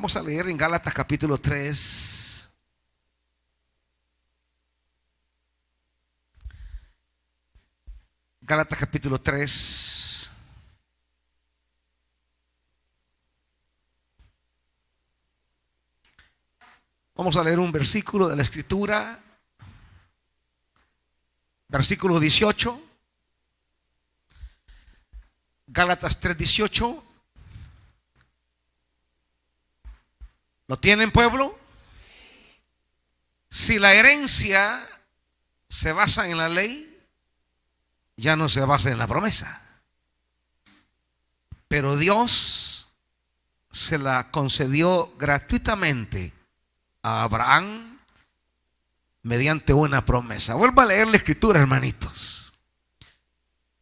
Vamos a leer en Gálatas capítulo 3. Gálatas capítulo 3. Vamos a leer un versículo de la Escritura. Versículo 18. Gálatas 3:18. ¿Lo tienen, pueblo? Si la herencia se basa en la ley, ya no se basa en la promesa. Pero Dios se la concedió gratuitamente a Abraham mediante una promesa. Vuelvo a leer la Escritura, hermanitos.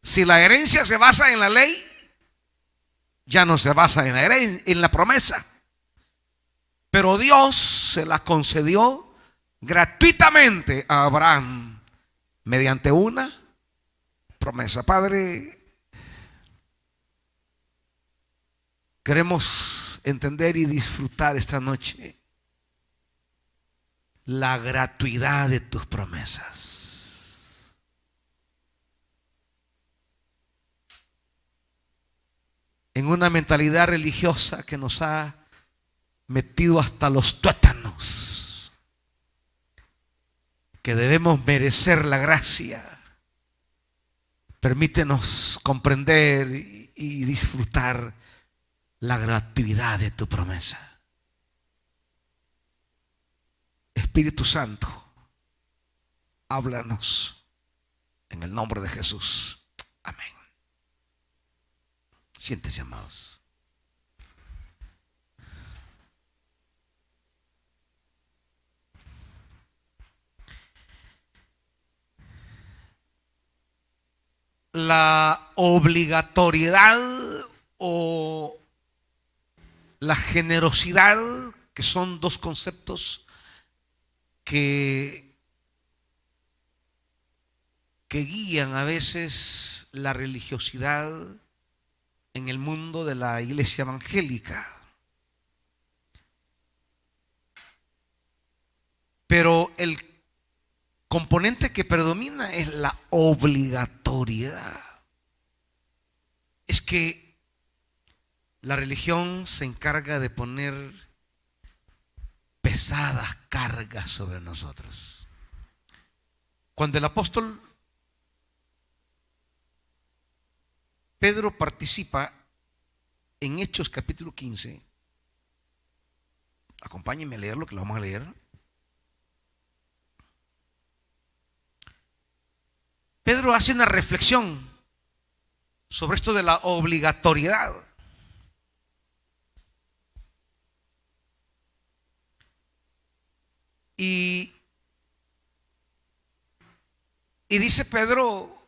Si la herencia se basa en la ley, ya no se basa en la promesa. Pero Dios se la concedió gratuitamente a Abraham mediante una promesa. Padre, queremos entender y disfrutar esta noche la gratuidad de tus promesas. En una mentalidad religiosa que nos ha metido hasta los tuétanos, que debemos merecer la gracia, permítenos comprender y disfrutar la gratuidad de tu promesa. Espíritu Santo, háblanos en el nombre de Jesús. Amén. Siéntese, amados. La obligatoriedad o la generosidad, que son dos conceptos que guían a veces la religiosidad en el mundo de la iglesia evangélica. Pero el componente que predomina es la obligatoriedad. Es que la religión se encarga de poner pesadas cargas sobre nosotros. Cuando el apóstol Pedro participa en Hechos capítulo 15, acompáñenme a leerlo, que lo vamos a leer. Pedro hace una reflexión sobre esto de la obligatoriedad. Y dice Pedro,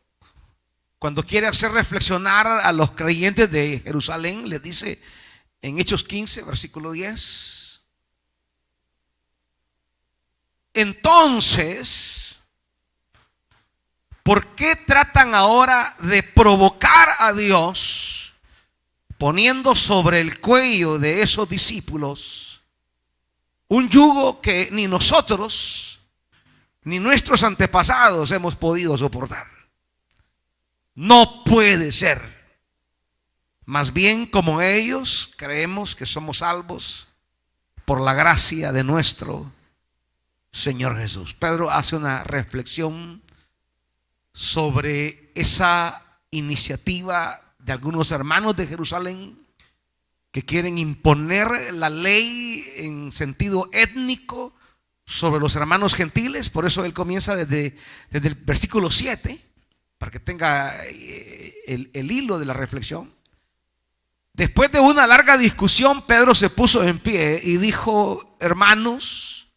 cuando quiere hacer reflexionar a los creyentes de Jerusalén, les dice en Hechos 15, versículo 10: entonces, ¿por qué tratan ahora de provocar a Dios poniendo sobre el cuello de esos discípulos un yugo que ni nosotros ni nuestros antepasados hemos podido soportar? No puede ser. Más bien, como ellos, creemos que somos salvos por la gracia de nuestro Señor Jesús. Pedro hace una reflexión sobre esa iniciativa de algunos hermanos de Jerusalén que quieren imponer la ley en sentido étnico sobre los hermanos gentiles. Por eso él comienza desde el versículo 7, para que tenga el hilo de la reflexión. Después de una larga discusión, Pedro se puso en pie y dijo: hermanos,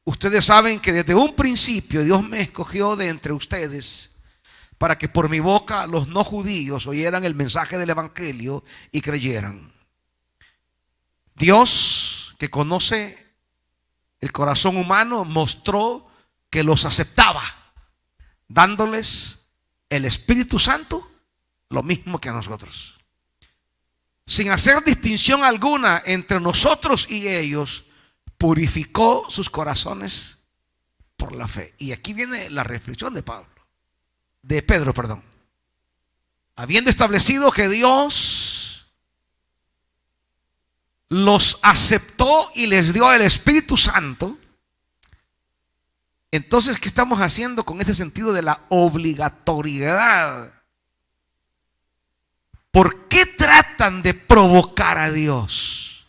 ustedes saben que desde un principio Dios me escogió de entre ustedes para que por mi boca los no judíos oyeran el mensaje del evangelio y creyeran. Dios, que conoce el corazón humano, mostró que los aceptaba, dándoles el Espíritu Santo, lo mismo que a nosotros. sin hacer distinción alguna entre nosotros y ellos, purificó sus corazones por la fe. Y aquí viene la reflexión de Pedro, perdón. Habiendo establecido que Dios los aceptó y les dio el Espíritu Santo, entonces, ¿qué estamos haciendo con ese sentido de la obligatoriedad? ¿Por qué tratan de provocar a Dios?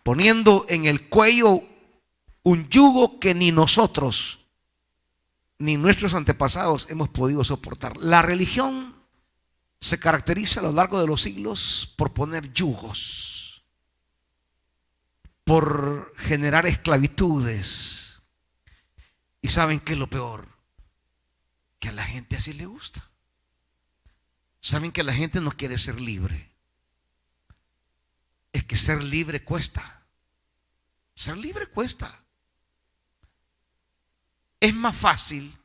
Poniendo en el cuello un yugo que ni nosotros, ni nuestros antepasados hemos podido soportar. La religión se caracteriza a lo largo de los siglos por poner yugos, por generar esclavitudes. ¿Y saben qué es lo peor? Que a la gente así le gusta. Saben que la gente no quiere ser libre. Es que ser libre cuesta. Ser libre cuesta. Es más fácil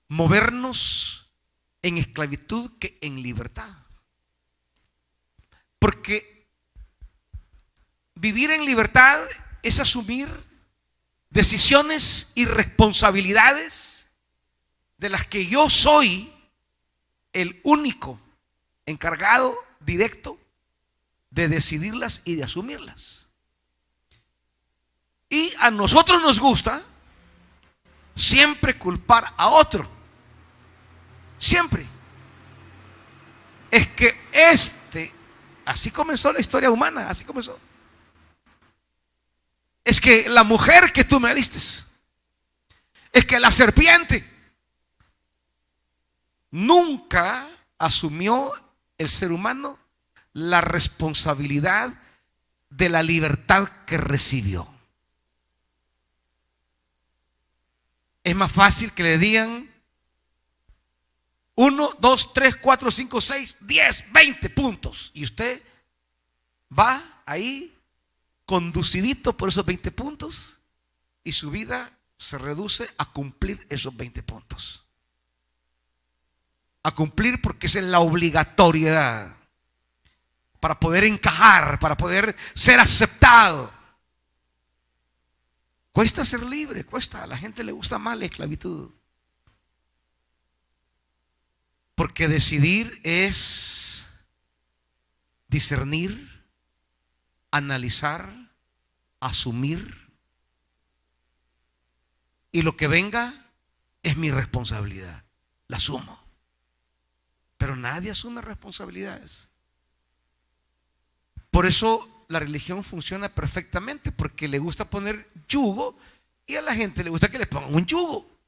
movernos en esclavitud que en libertad. Porque vivir en libertad es asumir decisiones y responsabilidades de las que yo soy el único encargado directo de decidirlas y de asumirlas. Y a nosotros nos gusta siempre culpar a otro. Siempre. Es que así comenzó la historia humana, así comenzó. Es que la mujer que tú me diste, es que la serpiente. Nunca asumió el ser humano la responsabilidad de la libertad que recibió. Es más fácil que le digan 1, 2, 3, 4, 5, 6, 10, 20 puntos. Y usted va ahí conducidito por esos 20 puntos y su vida se reduce a cumplir esos 20 puntos. A cumplir porque esa es la obligatoriedad para poder encajar, para poder ser aceptado. Cuesta ser libre, cuesta. A la gente le gusta más la esclavitud. Porque decidir es discernir, analizar, asumir, y lo que venga es mi responsabilidad, la asumo. Pero nadie asume responsabilidades. Por eso la religión funciona perfectamente, porque le gusta poner yugo y a la gente le gusta que le pongan un yugo.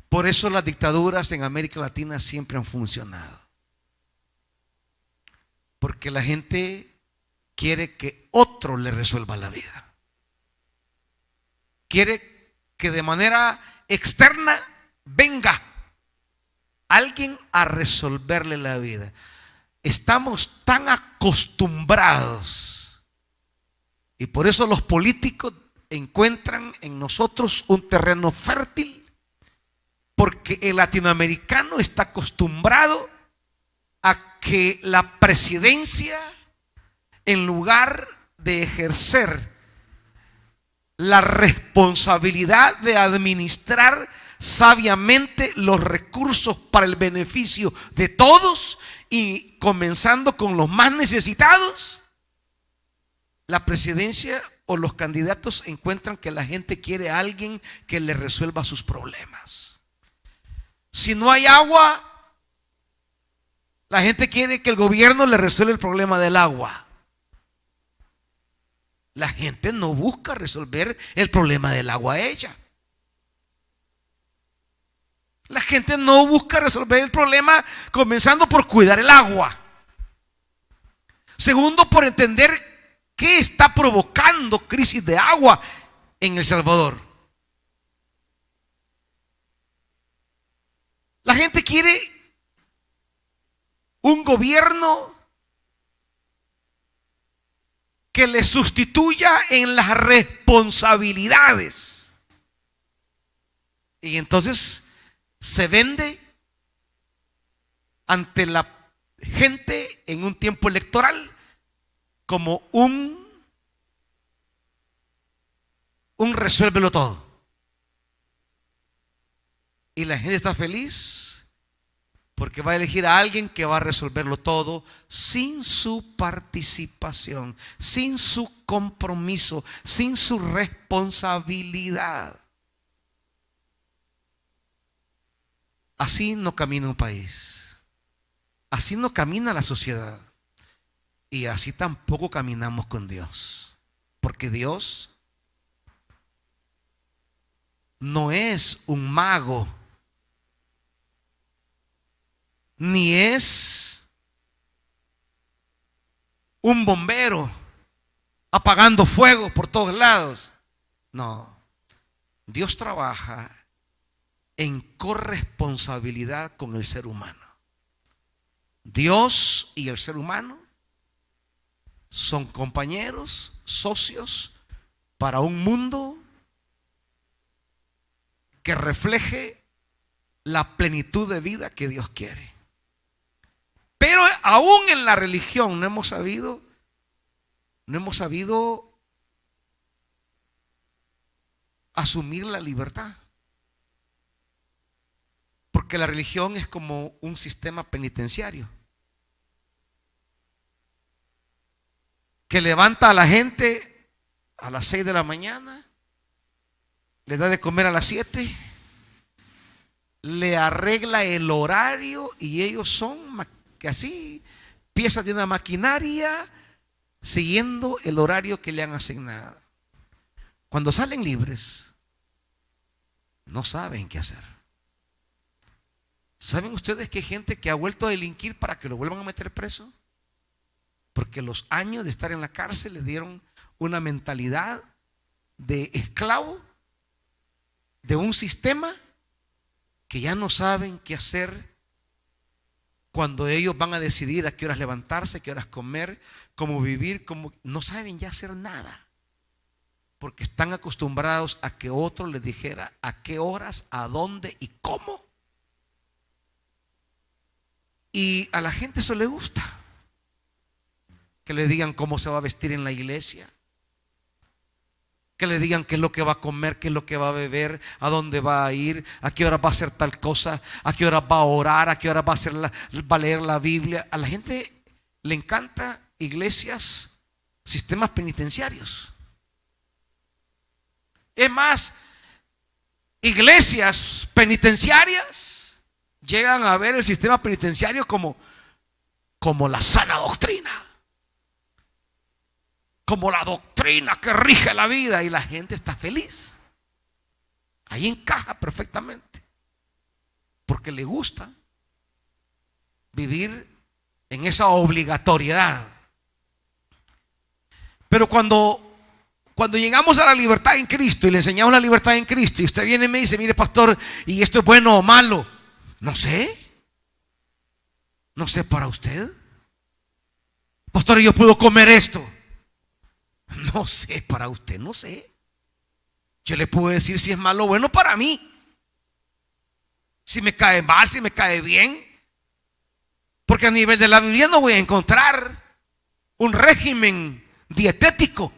Por eso las dictaduras en América Latina siempre han funcionado. Porque la gente quiere que otro le resuelva la vida. Quiere que de manera externa venga alguien a resolverle la vida. Estamos tan acostumbrados, y por eso los políticos encuentran en nosotros un terreno fértil, porque el latinoamericano está acostumbrado a que la presidencia, en lugar de ejercer la responsabilidad de administrar sabiamente los recursos para el beneficio de todos, y comenzando con los más necesitados, la presidencia o los candidatos encuentran que la gente quiere a alguien que le resuelva sus problemas. Si no hay agua, la gente quiere que el gobierno le resuelva el problema del agua. La gente no busca resolver el problema del agua a ella. La gente no busca resolver el problema comenzando por cuidar el agua. Segundo, por entender qué está provocando crisis de agua en El Salvador. La gente quiere un gobierno que le sustituya en las responsabilidades. Y entonces se vende ante la gente en un tiempo electoral como un resuélvelo todo. Y la gente está feliz porque va a elegir a alguien que va a resolverlo todo sin su participación, sin su compromiso, sin su responsabilidad. Así no camina un país. Así no camina la sociedad. Y así tampoco caminamos con Dios. Porque Dios no es un mago, ni es un bombero apagando fuego por todos lados. No, Dios trabaja en corresponsabilidad con el ser humano. Dios y el ser humano son compañeros, socios para un mundo que refleje la plenitud de vida que Dios quiere. Pero aún en la religión no hemos sabido asumir la libertad. Porque la religión es como un sistema penitenciario que levanta a la gente a las 6 de la mañana, le da de comer a las 7, le arregla el horario y ellos son que así piezas de una maquinaria siguiendo el horario que le han asignado. Cuando salen libres, no saben qué hacer. ¿Saben ustedes que hay gente que ha vuelto a delinquir para que lo vuelvan a meter preso? Porque los años de estar en la cárcel le dieron una mentalidad de esclavo de un sistema que ya no saben qué hacer cuando ellos van a decidir a qué horas levantarse, a qué horas comer, cómo vivir, no saben ya hacer nada. Porque están acostumbrados a que otro les dijera a qué horas, a dónde y cómo. Y a la gente eso le gusta. Que le digan cómo se va a vestir en la iglesia. Que le digan qué es lo que va a comer, qué es lo que va a beber, a dónde va a ir, a qué hora va a hacer tal cosa, a qué hora va a orar, a qué hora va a leer la Biblia. A la gente le encanta iglesias, sistemas penitenciarios. Es más, iglesias penitenciarias llegan a ver el sistema penitenciario como la sana doctrina, como la doctrina que rige la vida, y la gente está feliz. Ahí encaja perfectamente, porque le gusta vivir en esa obligatoriedad. Pero cuando llegamos a la libertad en Cristo y le enseñamos la libertad en Cristo, y usted viene y me dice: mire, pastor, ¿y esto es bueno o malo? No sé para usted. Pastor, ¿yo puedo comer esto? No sé para usted, no sé. Yo le puedo decir si es malo o bueno para mí, si me cae mal, si me cae bien. Porque a nivel de la Biblia no voy a encontrar un régimen dietético.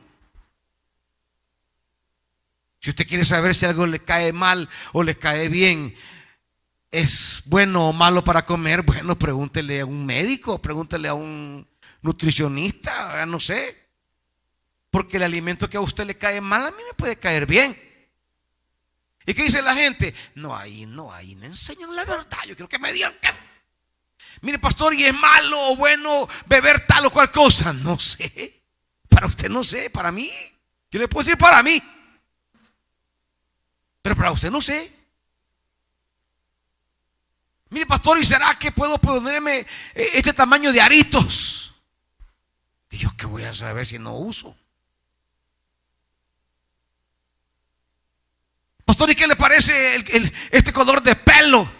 Si usted quiere saber si algo le cae mal o le cae bien, es bueno o malo para comer, bueno, pregúntele a un médico, pregúntele a un nutricionista, no sé. Porque el alimento que a usted le cae mal, a mí me puede caer bien. ¿Y qué dice la gente? No, ahí me enseñan la verdad. Yo quiero que me digan que, mire, pastor, ¿y es malo o bueno beber tal o cual cosa? No sé. Para usted no sé, para mí. Yo le puedo decir para mí, pero para usted no sé. Mire, pastor, ¿y será que puedo ponerme este tamaño de aritos? ¿Y yo qué voy a saber si no uso? Pastor, ¿y qué le parece este color de pelo?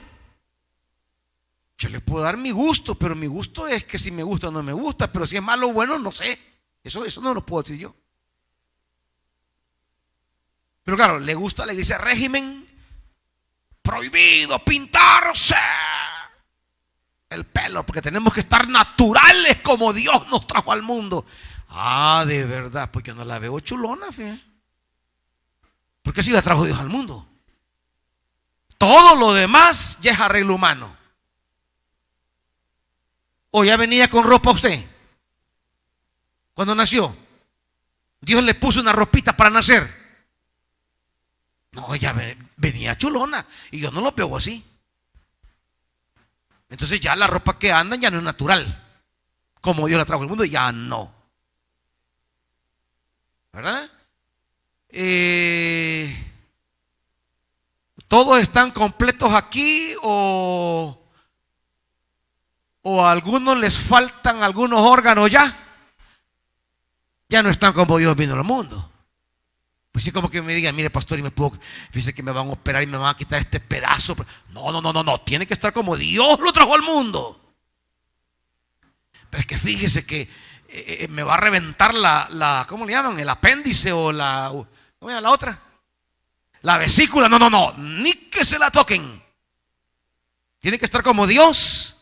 Yo le puedo dar mi gusto, pero mi gusto es que si me gusta o no me gusta. Pero si es malo o bueno, no sé. Eso no lo puedo decir yo. Pero claro, le gusta a la iglesia régimen, prohibido pintarse, el pelo, porque tenemos que estar naturales como Dios nos trajo al mundo. Ah, de verdad, pues yo no la veo chulona, fíjate. Porque si la trajo Dios al mundo. Todo lo demás ya es arreglo humano. O ya venía con ropa usted cuando nació. Dios le puso una ropita para nacer. No, ella venía chulona y yo no lo veo así. Entonces ya la ropa que anda ya no es natural. Como Dios la trajo al mundo, ya no. ¿Verdad? ¿Todos están completos aquí o a algunos les faltan algunos órganos ya? Ya no están como Dios vino al mundo. Pues sí, como que me digan, mire pastor, y me puedo, fíjese que me van a operar y me van a quitar este pedazo. No, tiene que estar como Dios lo trajo al mundo. Pero es que fíjese que me va a reventar ¿cómo le llaman? El apéndice o ¿cómo se llama la otra? La vesícula. No, ni que se la toquen. Tiene que estar como Dios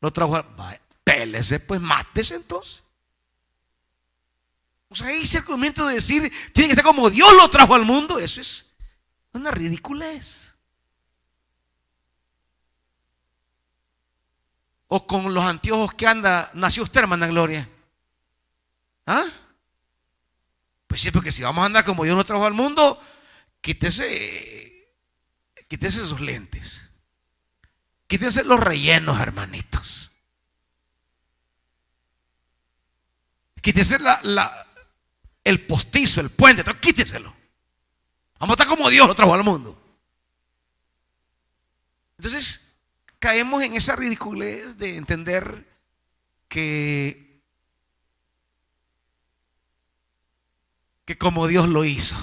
lo trajo. Pélese, pues mátese entonces. O sea, ese argumento de decir tiene que estar como Dios lo trajo al mundo, eso es una ridiculez. O con los anteojos que anda, nació usted, hermana Gloria. ¿Ah? Pues sí, porque si vamos a andar como Dios lo trajo al mundo, quítese esos lentes. Quítese los rellenos, hermanitos. Quítese el postizo, el puente, todo, quíteselo. Vamos a estar como Dios lo trajo al mundo. Entonces, caemos en esa ridiculez de entender que como Dios lo hizo.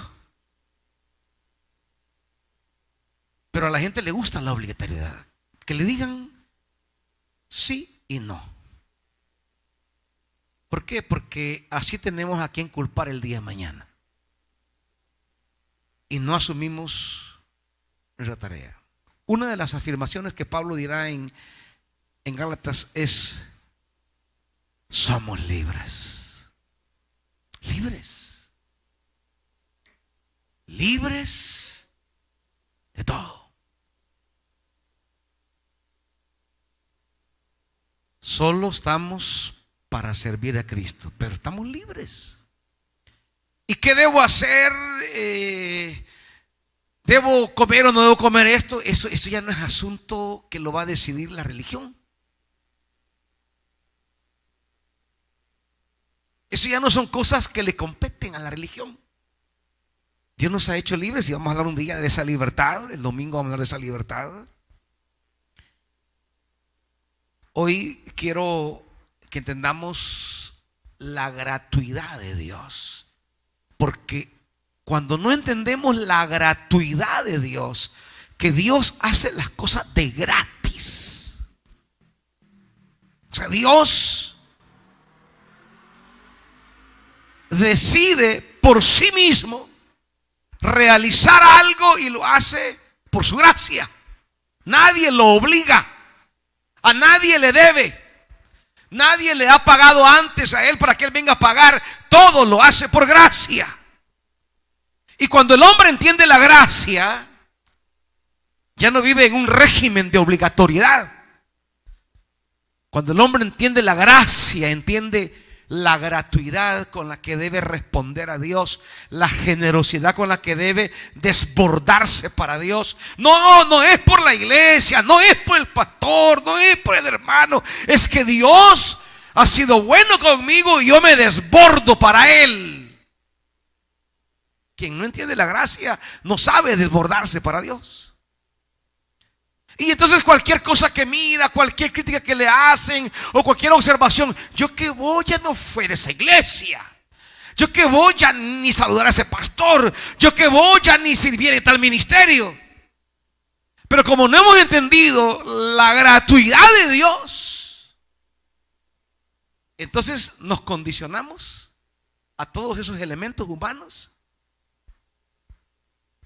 Pero a la gente le gusta la obligatoriedad. Que le digan sí y no. ¿Por qué? Porque así tenemos a quien culpar el día de mañana. Y no asumimos nuestra tarea. Una de las afirmaciones que Pablo dirá en Gálatas es: somos libres. Libres. Libres de todo. Solo estamos para servir a Cristo, pero estamos libres. ¿Y qué debo hacer? ¿Debo comer o no debo comer esto? Eso ya no es asunto que lo va a decidir la religión. Eso ya no son cosas que le competen a la religión. Dios nos ha hecho libres y vamos a hablar un día de esa libertad. El domingo vamos a hablar de esa libertad. Hoy quiero que entendamos la gratuidad de Dios. Porque cuando no entendemos la gratuidad de Dios, que Dios hace las cosas de gratis. O sea, Dios decide por sí mismo realizar algo y lo hace por su gracia. Nadie lo obliga. A nadie le debe. Nadie le ha pagado antes a él para que él venga a pagar. Todo lo hace por gracia. Y cuando el hombre entiende la gracia, ya no vive en un régimen de obligatoriedad. Cuando el hombre entiende la gracia, entiende la gratuidad con la que debe responder a Dios, la generosidad con la que debe desbordarse para Dios. No es por la iglesia, no es por el pastor, no es por el hermano. Es que Dios ha sido bueno conmigo y yo me desbordo para Él. Quien no entiende la gracia no sabe desbordarse para Dios. Y entonces cualquier cosa que mira, cualquier crítica que le hacen o cualquier observación, yo que voy ya no fue de esa iglesia. Yo que voy ya ni saludar a ese pastor. Yo que voy ya ni servir en tal ministerio. Pero como no hemos entendido la gratuidad de Dios, entonces nos condicionamos a todos esos elementos humanos.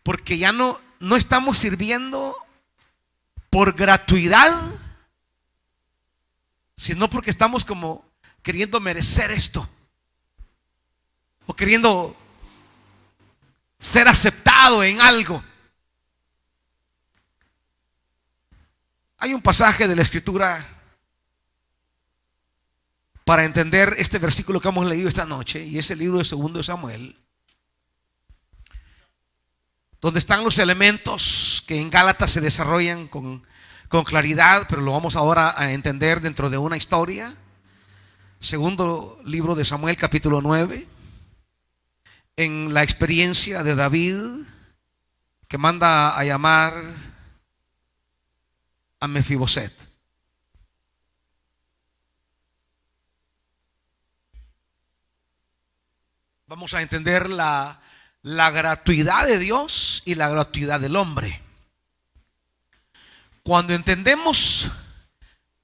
Porque ya no estamos sirviendo por gratuidad, sino porque estamos como queriendo merecer esto, o queriendo ser aceptado en algo. Hay un pasaje de la Escritura para entender este versículo que hemos leído esta noche, y es el libro de 2 Samuel, donde están los elementos que en Gálatas se desarrollan con claridad, pero lo vamos ahora a entender dentro de una historia. Segundo libro de Samuel, capítulo 9, en la experiencia de David, que manda a llamar a Mefiboset. Vamos a entender la gratuidad de Dios y la gratuidad del hombre. Cuando entendemos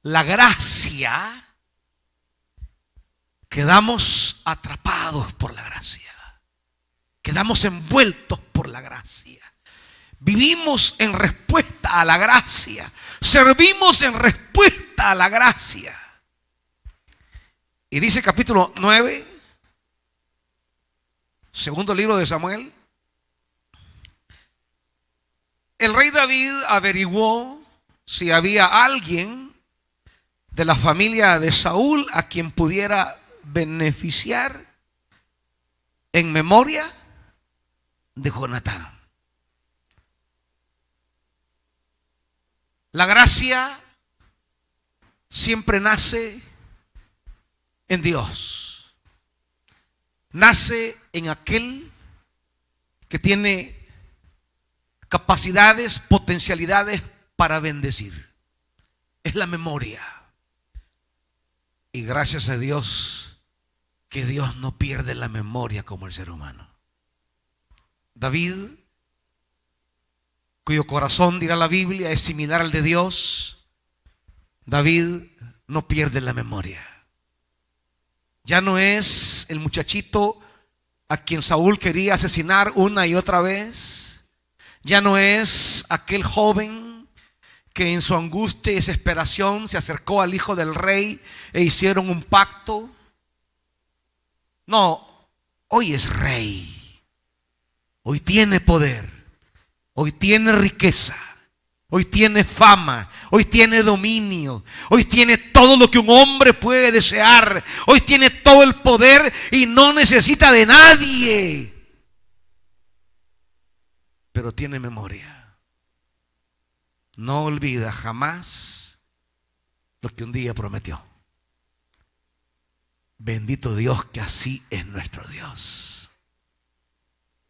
la gracia, quedamos atrapados por la gracia, quedamos envueltos por la gracia, vivimos en respuesta a la gracia, servimos en respuesta a la gracia. Y dice capítulo 9, segundo libro de Samuel: el rey David averiguó si había alguien de la familia de Saúl a quien pudiera beneficiar en memoria de Jonatán. La gracia siempre nace en Dios, nace en aquel que tiene capacidades, potencialidades para bendecir. Es la memoria. Y gracias a Dios que Dios no pierde la memoria como el ser humano. David, cuyo corazón, dirá la Biblia, es similar al de Dios, David no pierde la memoria. Ya no es el muchachito a quien Saúl quería asesinar una y otra vez. Ya no es aquel joven que en su angustia y desesperación se acercó al hijo del rey e hicieron un pacto. No, hoy es rey, hoy tiene poder, hoy tiene riqueza, hoy tiene fama, hoy tiene dominio, hoy tiene todo lo que un hombre puede desear, hoy tiene todo el poder y no necesita de nadie, pero tiene memoria. No olvida jamás lo que un día prometió. Bendito Dios que así es nuestro Dios.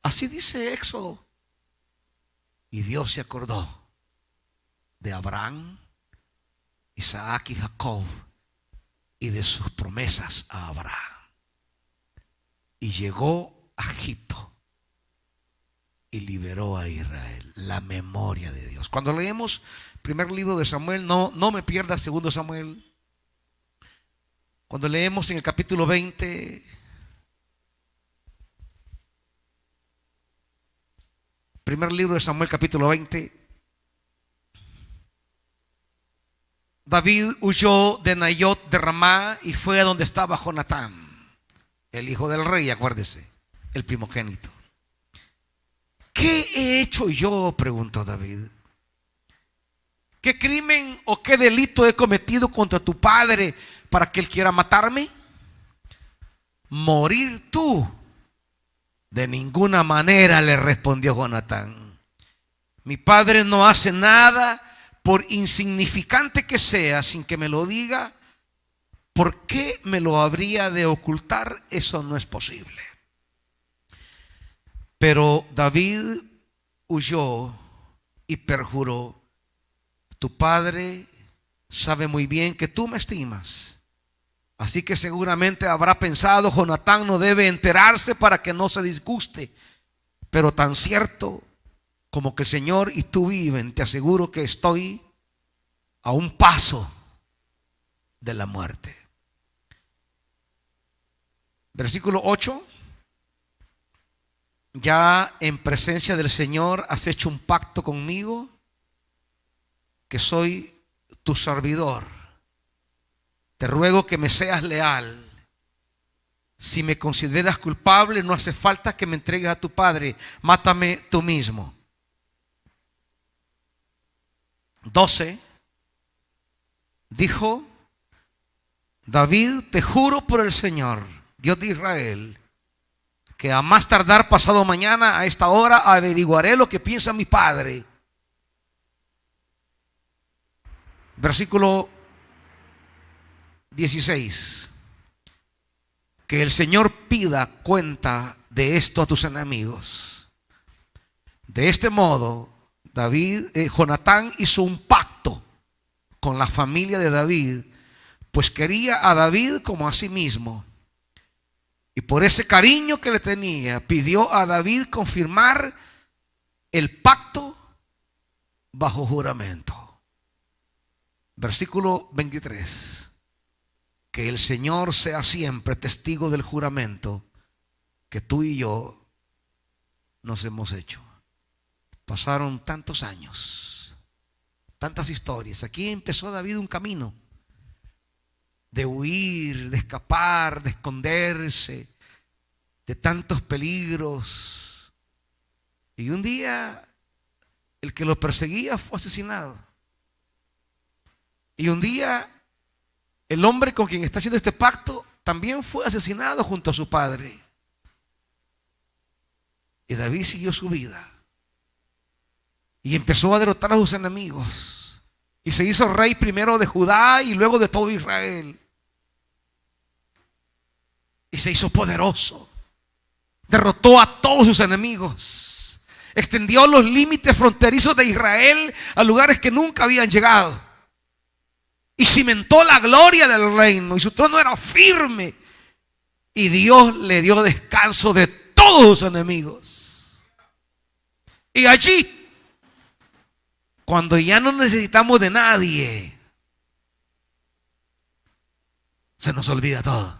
Así dice Éxodo. Y Dios se acordó de Abraham, Isaac y Jacob y de sus promesas a Abraham. Y llegó a Egipto y liberó a Israel. La memoria de Dios. Cuando leemos primer libro de Samuel, no me pierdas 2 Samuel. Cuando leemos en el capítulo 20, primer libro de Samuel, capítulo 20, David huyó de Nayot de Ramá y fue a donde estaba Jonatán, el hijo del rey, acuérdese, el primogénito. ¿Qué he hecho yo?, preguntó David. ¿Qué crimen o qué delito he cometido contra tu padre para que él quiera matarme? Morir tú. De ninguna manera, le respondió Jonatán. Mi padre no hace nada, por insignificante que sea, sin que me lo diga. ¿Por qué me lo habría de ocultar? Eso no es posible. Pero David huyó y perjuró: tu padre sabe muy bien que tú me estimas, así que seguramente habrá pensado, Jonatán no debe enterarse para que no se disguste. Pero tan cierto como que el Señor y tú viven, te aseguro que estoy a un paso de la muerte. Versículo 8. Ya en presencia del Señor has hecho un pacto conmigo, que soy tu servidor te ruego que me seas leal. Si me consideras culpable, no hace falta que me entregues a tu padre. Mátame tú mismo. 12. Dijo David: te juro por el Señor, Dios de Israel, que a más tardar pasado mañana a esta hora averiguaré lo que piensa mi padre. Versículo 16. Que el Señor pida cuenta de esto a tus enemigos. De este modo, Jonatán hizo un pacto con la familia de David, pues quería a David como a sí mismo. Y por ese cariño que le tenía, pidió a David confirmar el pacto bajo juramento. Versículo 23. Que el Señor sea siempre testigo del juramento que tú y yo nos hemos hecho. Pasaron tantos años, tantas historias. Aquí empezó David un camino de huir, de escapar, de esconderse de tantos peligros. Y un día el que lo perseguía fue asesinado. Y un día el hombre con quien está haciendo este pacto también fue asesinado junto a su padre. Y David siguió su vida y empezó a derrotar a sus enemigos. Y se hizo rey primero de Judá y luego de todo Israel. Y se hizo poderoso. Derrotó a todos sus enemigos. Extendió los límites fronterizos de Israel a lugares que nunca habían llegado. Y cimentó la gloria del reino. Y su trono era firme. Y Dios le dio descanso de todos sus enemigos. Y allí, cuando ya no necesitamos de nadie, se nos olvida todo.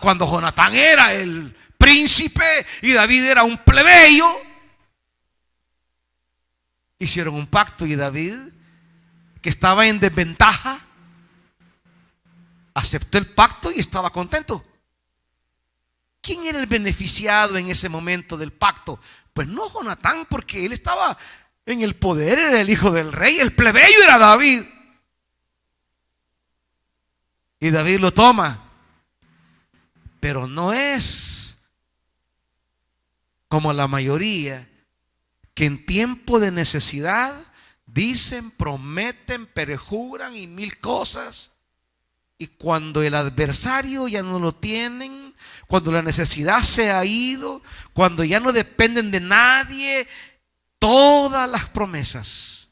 Cuando Jonatán era el príncipe y David era un plebeyo, hicieron un pacto y David, que estaba en desventaja, aceptó el pacto y estaba contento. ¿Quién era el beneficiado en ese momento del pacto? Pues no Jonatán, porque él estaba en el poder, era el hijo del rey. El plebeyo era David. Y David lo toma. Pero no es como la mayoría, que en tiempo de necesidad dicen, prometen, perjuran y mil cosas. Y cuando el adversario ya no lo tienen, cuando la necesidad se ha ido, cuando ya no dependen de nadie, todas las promesas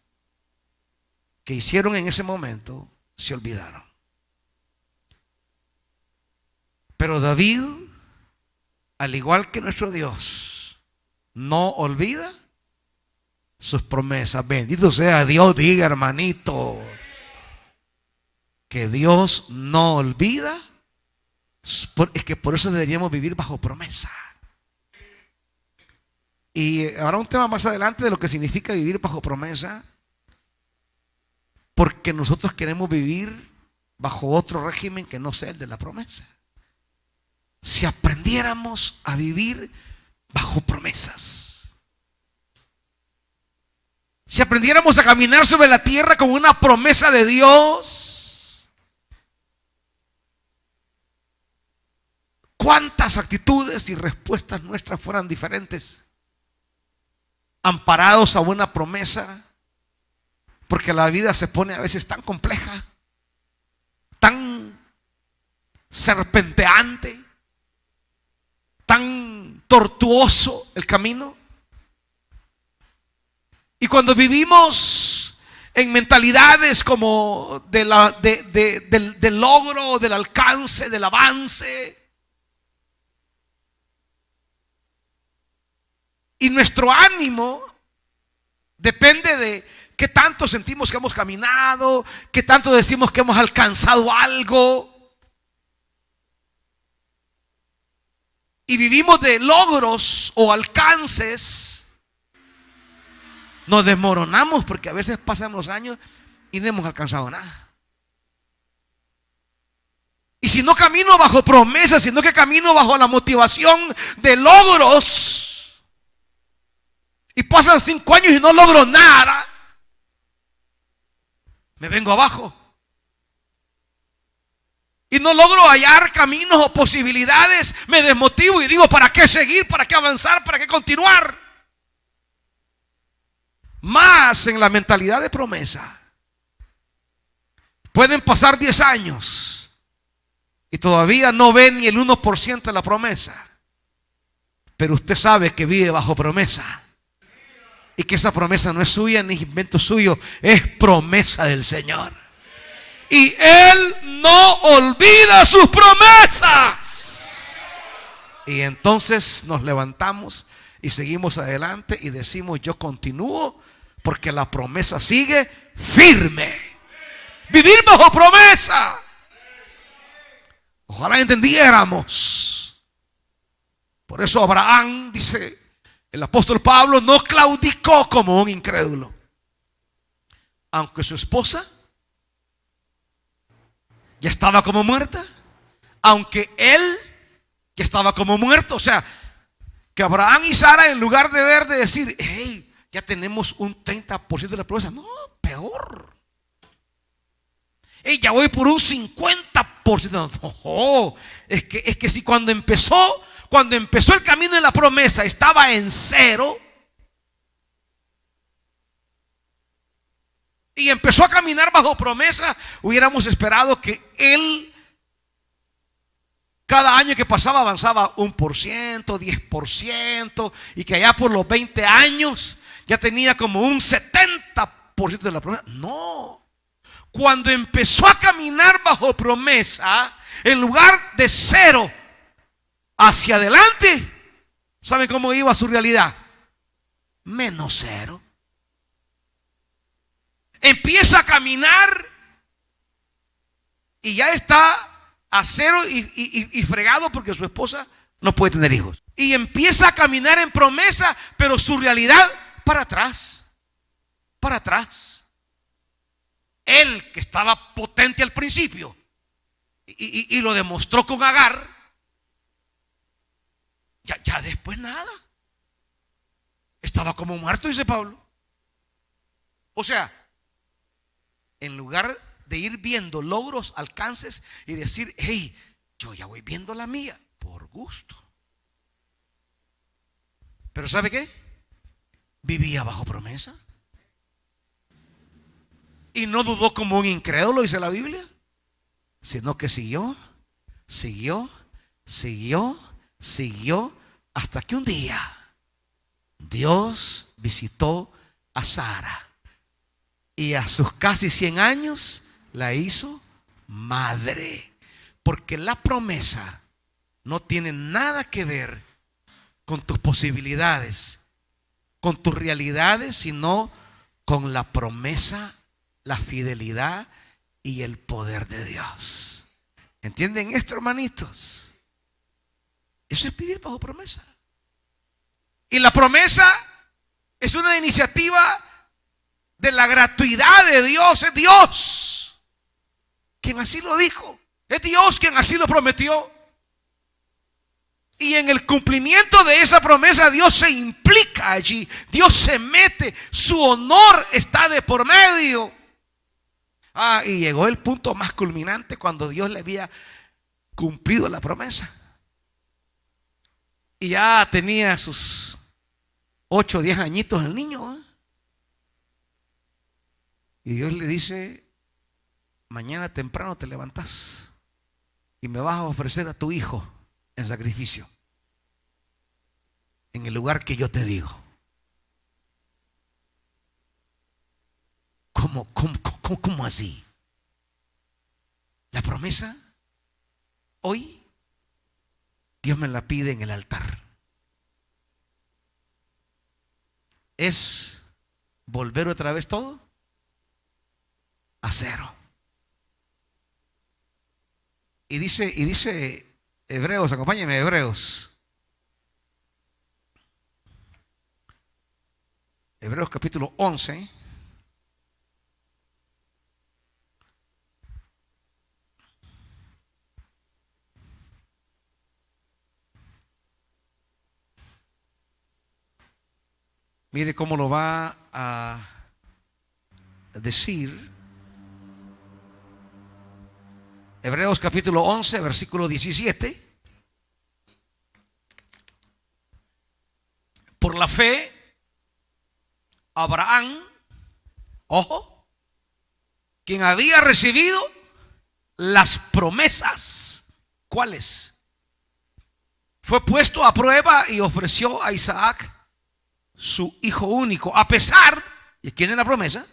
que hicieron en ese momento se olvidaron. Pero David, al igual que nuestro Dios, no olvida sus promesas. Bendito sea Dios. Diga, hermanito, que Dios no olvida. Es que por eso deberíamos vivir bajo promesa. Y habrá un tema más adelante de lo que significa vivir bajo promesa, porque nosotros queremos vivir bajo otro régimen que no sea el de la promesa. Si aprendiéramos a vivir bajo promesas, si aprendiéramos a caminar sobre la tierra con una promesa de Dios, cuántas actitudes y respuestas nuestras fueran diferentes, amparados a una promesa. Porque la vida se pone a veces tan compleja, tan serpenteante, tan tortuoso el camino. Y cuando vivimos en mentalidades como del logro, del alcance, del avance, y nuestro ánimo depende de qué tanto sentimos que hemos caminado, qué tanto decimos que hemos alcanzado algo, y vivimos de logros o alcances, nos desmoronamos porque a veces pasan los años y no hemos alcanzado nada. Y si no camino bajo promesas, sino que camino bajo la motivación de logros, y pasan 5 años y no logro nada, me vengo abajo. Y no logro hallar caminos o posibilidades, me desmotivo y digo, ¿para qué seguir? ¿Para qué avanzar? ¿Para qué continuar? Más en la mentalidad de promesa. Pueden pasar 10 años y todavía no ve ni el 1% de la promesa. Pero usted sabe que vive bajo promesa. Y que esa promesa no es suya ni invento suyo, es promesa del Señor. Y Él no olvida sus promesas. Y entonces nos levantamos y seguimos adelante y decimos, yo continúo porque la promesa sigue firme. Vivir bajo promesa. Ojalá entendiéramos. Por eso Abraham, dice el apóstol Pablo, no claudicó como un incrédulo. Aunque su esposa ya estaba como muerta, aunque él ya estaba como muerto. O sea, que Abraham y Sara, en lugar de decir, hey, ya tenemos un 30% de la promesa, no, peor. Hey, ya voy por un 50%. No, es que si cuando empezó el camino de la promesa estaba en 0 y empezó a caminar bajo promesa, hubiéramos esperado que él cada año que pasaba avanzaba 1%, 10%, y que allá por los 20 años ya tenía como un 70% de la promesa. No. Cuando empezó a caminar bajo promesa, en lugar de 0 hacia adelante, ¿saben cómo iba su realidad? -0. Empieza a caminar y ya está a 0 y fregado porque su esposa no puede tener hijos. Y empieza a caminar en promesa, pero su realidad para atrás, para atrás. Él, que estaba potente al principio y lo demostró con Agar, ya después nada. Estaba como muerto, dice Pablo. O sea, en lugar de ir viendo logros, alcances y decir, hey, yo ya voy viendo la mía por gusto. Pero ¿sabe qué? Vivía bajo promesa. Y no dudó como un incrédulo, dice la Biblia, sino que siguió, hasta que un día Dios visitó a Sara y a sus casi 100 años la hizo madre. Porque la promesa no tiene nada que ver con tus posibilidades, con tus realidades, sino con la promesa, la fidelidad y el poder de Dios. ¿Entienden esto, hermanitos? Eso es vivir bajo promesa. Y la promesa es una iniciativa de la gratuidad de Dios. Es Dios quien así lo dijo. Es Dios quien así lo prometió. Y en el cumplimiento de esa promesa Dios se implica allí. Dios se mete. Su honor está de por medio. Y llegó el punto más culminante cuando Dios le había cumplido la promesa. Y ya tenía sus 8 o 10 añitos el niño. Y Dios le dice, mañana temprano te levantas y me vas a ofrecer a tu hijo en sacrificio, en el lugar que yo te digo. ¿Cómo así? La promesa hoy Dios me la pide en el altar. Es volver otra vez todo a 0. Y dice Hebreos, acompáñenme, Hebreos capítulo 11. Mire cómo lo va a decir. Hebreos capítulo 11, versículo 17. Por la fe, Abraham, ojo, quien había recibido las promesas, ¿cuáles? Fue puesto a prueba y ofreció a Isaac, su hijo único, a pesar, ¿y quién es la promesa?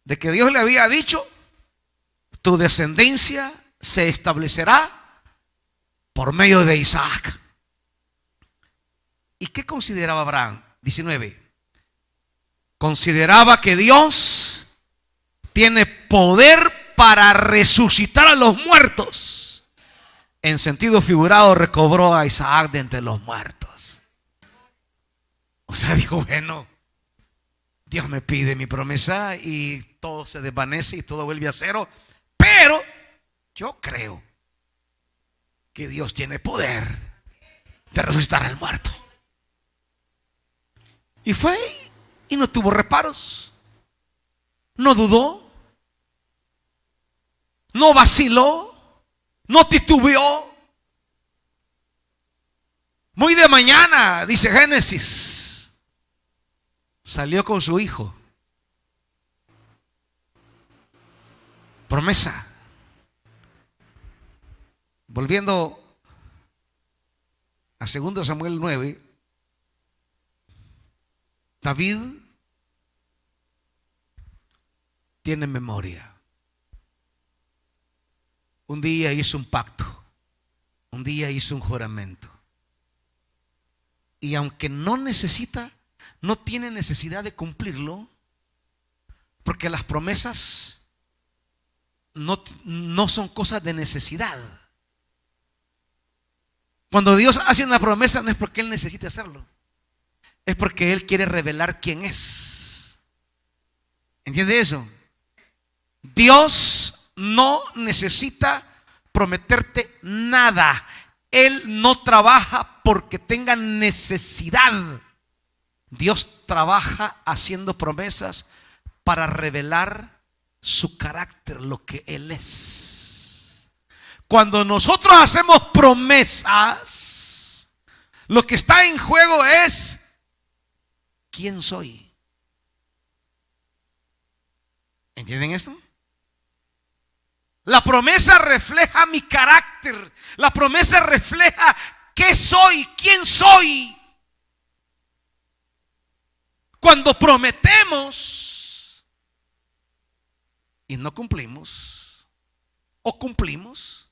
De que Dios le había dicho: tu descendencia se establecerá por medio de Isaac. ¿Y qué consideraba Abraham? 19. Consideraba que Dios tiene poder para resucitar a los muertos. En sentido figurado, recobró a Isaac de entre los muertos. O sea, dijo, bueno, Dios me pide mi promesa y todo se desvanece y todo vuelve a cero. Pero yo creo que Dios tiene poder de resucitar al muerto. Y fue y no tuvo reparos. No dudó. No vaciló. No titubeó. Muy de mañana, dice Génesis, salió con su hijo. Promesa. Volviendo a 2 Samuel 9, David tiene memoria. Un día hizo un pacto, un día hizo un juramento. Y aunque no tiene necesidad de cumplirlo, porque las promesas no son cosas de necesidad. Cuando Dios hace una promesa no es porque Él necesite hacerlo, es porque Él quiere revelar quién es. ¿Entiende eso? Dios no necesita prometerte nada. Él no trabaja porque tenga necesidad. Dios trabaja haciendo promesas para revelar su carácter, lo que Él es. Cuando nosotros hacemos promesas, lo que está en juego es ¿quién soy? ¿Entienden esto? La promesa refleja mi carácter. La promesa refleja qué soy, quién soy. Cuando prometemos y no cumplimos, o cumplimos,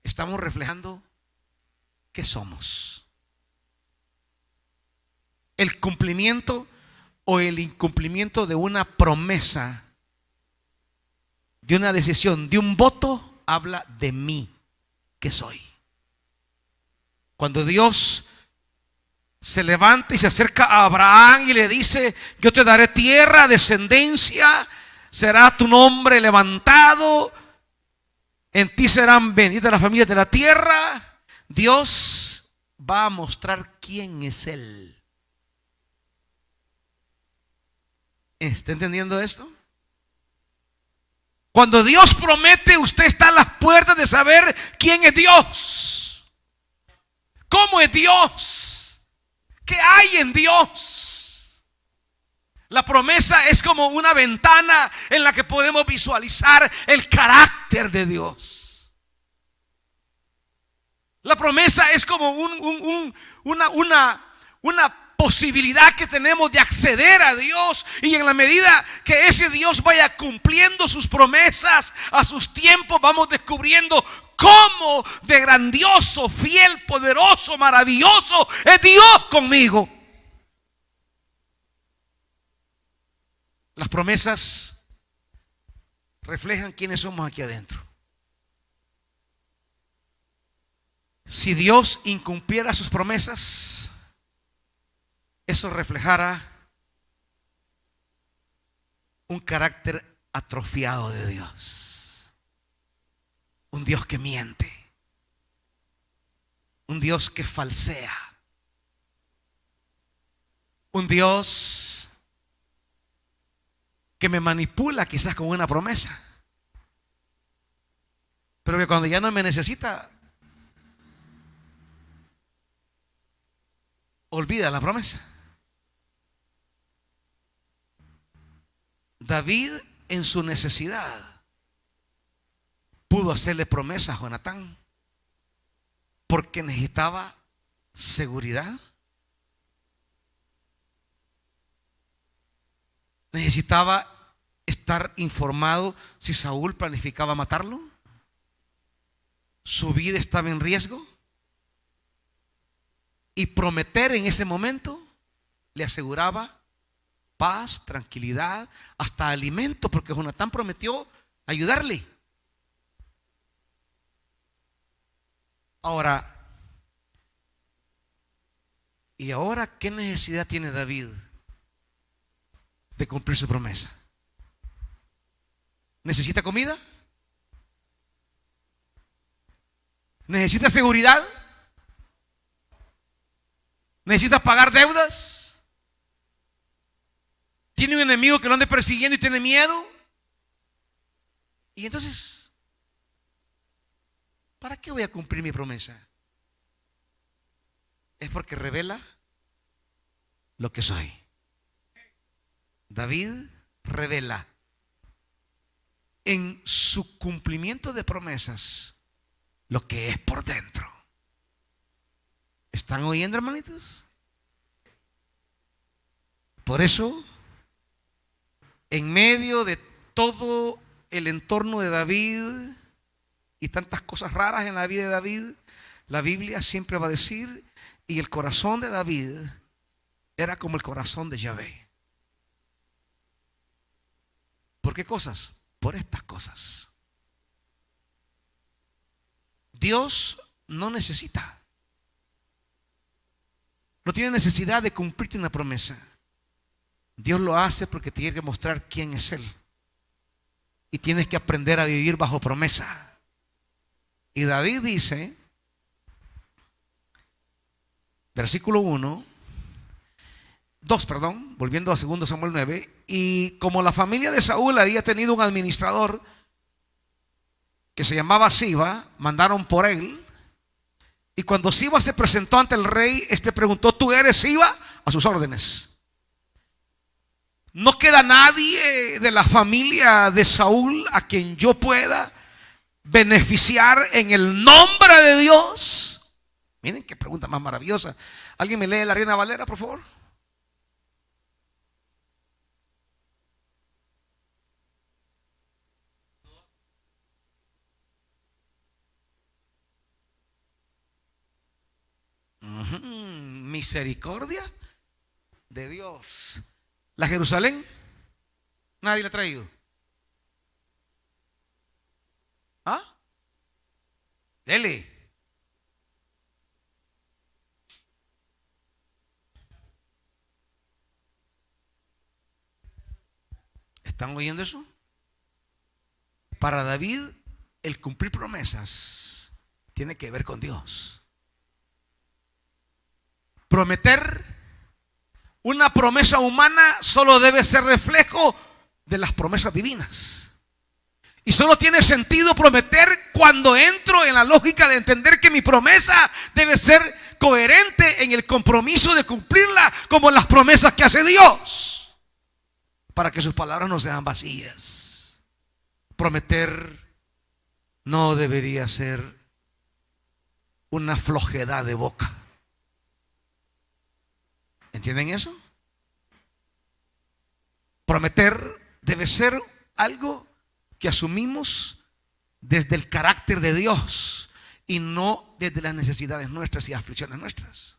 estamos reflejando qué somos. El cumplimiento o el incumplimiento de una promesa, de una decisión, de un voto, habla de mí, que soy. Cuando Dios se levanta y se acerca a Abraham y le dice: yo te daré tierra, descendencia, será tu nombre levantado, en ti serán benditas las familias de la tierra. Dios va a mostrar quién es Él. ¿Está entendiendo esto? Cuando Dios promete, usted está a las puertas de saber quién es Dios. ¿Cómo es Dios? ¿Qué hay en Dios? La promesa es como una ventana en la que podemos visualizar el carácter de Dios. La promesa es como una posibilidad que tenemos de acceder a Dios, y en la medida que ese Dios vaya cumpliendo sus promesas a sus tiempos, vamos descubriendo cómo de grandioso, fiel, poderoso, maravilloso es Dios conmigo. Las promesas reflejan quiénes somos aquí adentro. Si Dios incumpliera sus promesas, eso reflejará un carácter atrofiado de Dios. Un Dios que miente. Un Dios que falsea. Un Dios que me manipula quizás con una promesa, pero que cuando ya no me necesita, olvida la promesa. David en su necesidad pudo hacerle promesa a Jonatán porque necesitaba seguridad. Necesitaba estar informado si Saúl planificaba matarlo. Su vida estaba en riesgo. Y prometer en ese momento le aseguraba paz, tranquilidad, hasta alimento, porque Jonatán prometió ayudarle. Ahora, ¿y ahora qué necesidad tiene David de cumplir su promesa? ¿Necesita comida? ¿Necesita seguridad? ¿Necesita pagar deudas? ¿Tiene un enemigo que lo ande persiguiendo y tiene miedo? Y entonces, ¿para qué voy a cumplir mi promesa? Es porque revela lo que soy. David revela en su cumplimiento de promesas lo que es por dentro. ¿Están oyendo, hermanitos? Por eso, en medio de todo el entorno de David y tantas cosas raras en la vida de David, la Biblia siempre va a decir, y el corazón de David era como el corazón de Yahvé. ¿Por qué cosas? Por estas cosas. Dios no necesita, no tiene necesidad de cumplirte una promesa. Dios lo hace porque tiene que mostrar quién es Él. Y tienes que aprender a vivir bajo promesa. Y David dice, versículo 2, volviendo a 2 Samuel 9, y como la familia de Saúl había tenido un administrador que se llamaba Siba, mandaron por él. Y cuando Siba se presentó ante el rey, este preguntó: ¿tú eres Siba? A sus órdenes. No queda nadie de la familia de Saúl a quien yo pueda beneficiar en el nombre de Dios. Miren qué pregunta más maravillosa. ¿Alguien me lee la Reina Valera, por favor? Misericordia de Dios. La Jerusalén, nadie la ha traído. ¿Ah? Dele. ¿Están oyendo eso? Para David, el cumplir promesas tiene que ver con Dios. Prometer una promesa humana solo debe ser reflejo de las promesas divinas. Y solo tiene sentido prometer cuando entro en la lógica de entender que mi promesa debe ser coherente en el compromiso de cumplirla, como las promesas que hace Dios, para que sus palabras no sean vacías. Prometer no debería ser una flojedad de boca. ¿Entienden eso? Prometer debe ser algo que asumimos desde el carácter de Dios y no desde las necesidades nuestras y aflicciones nuestras.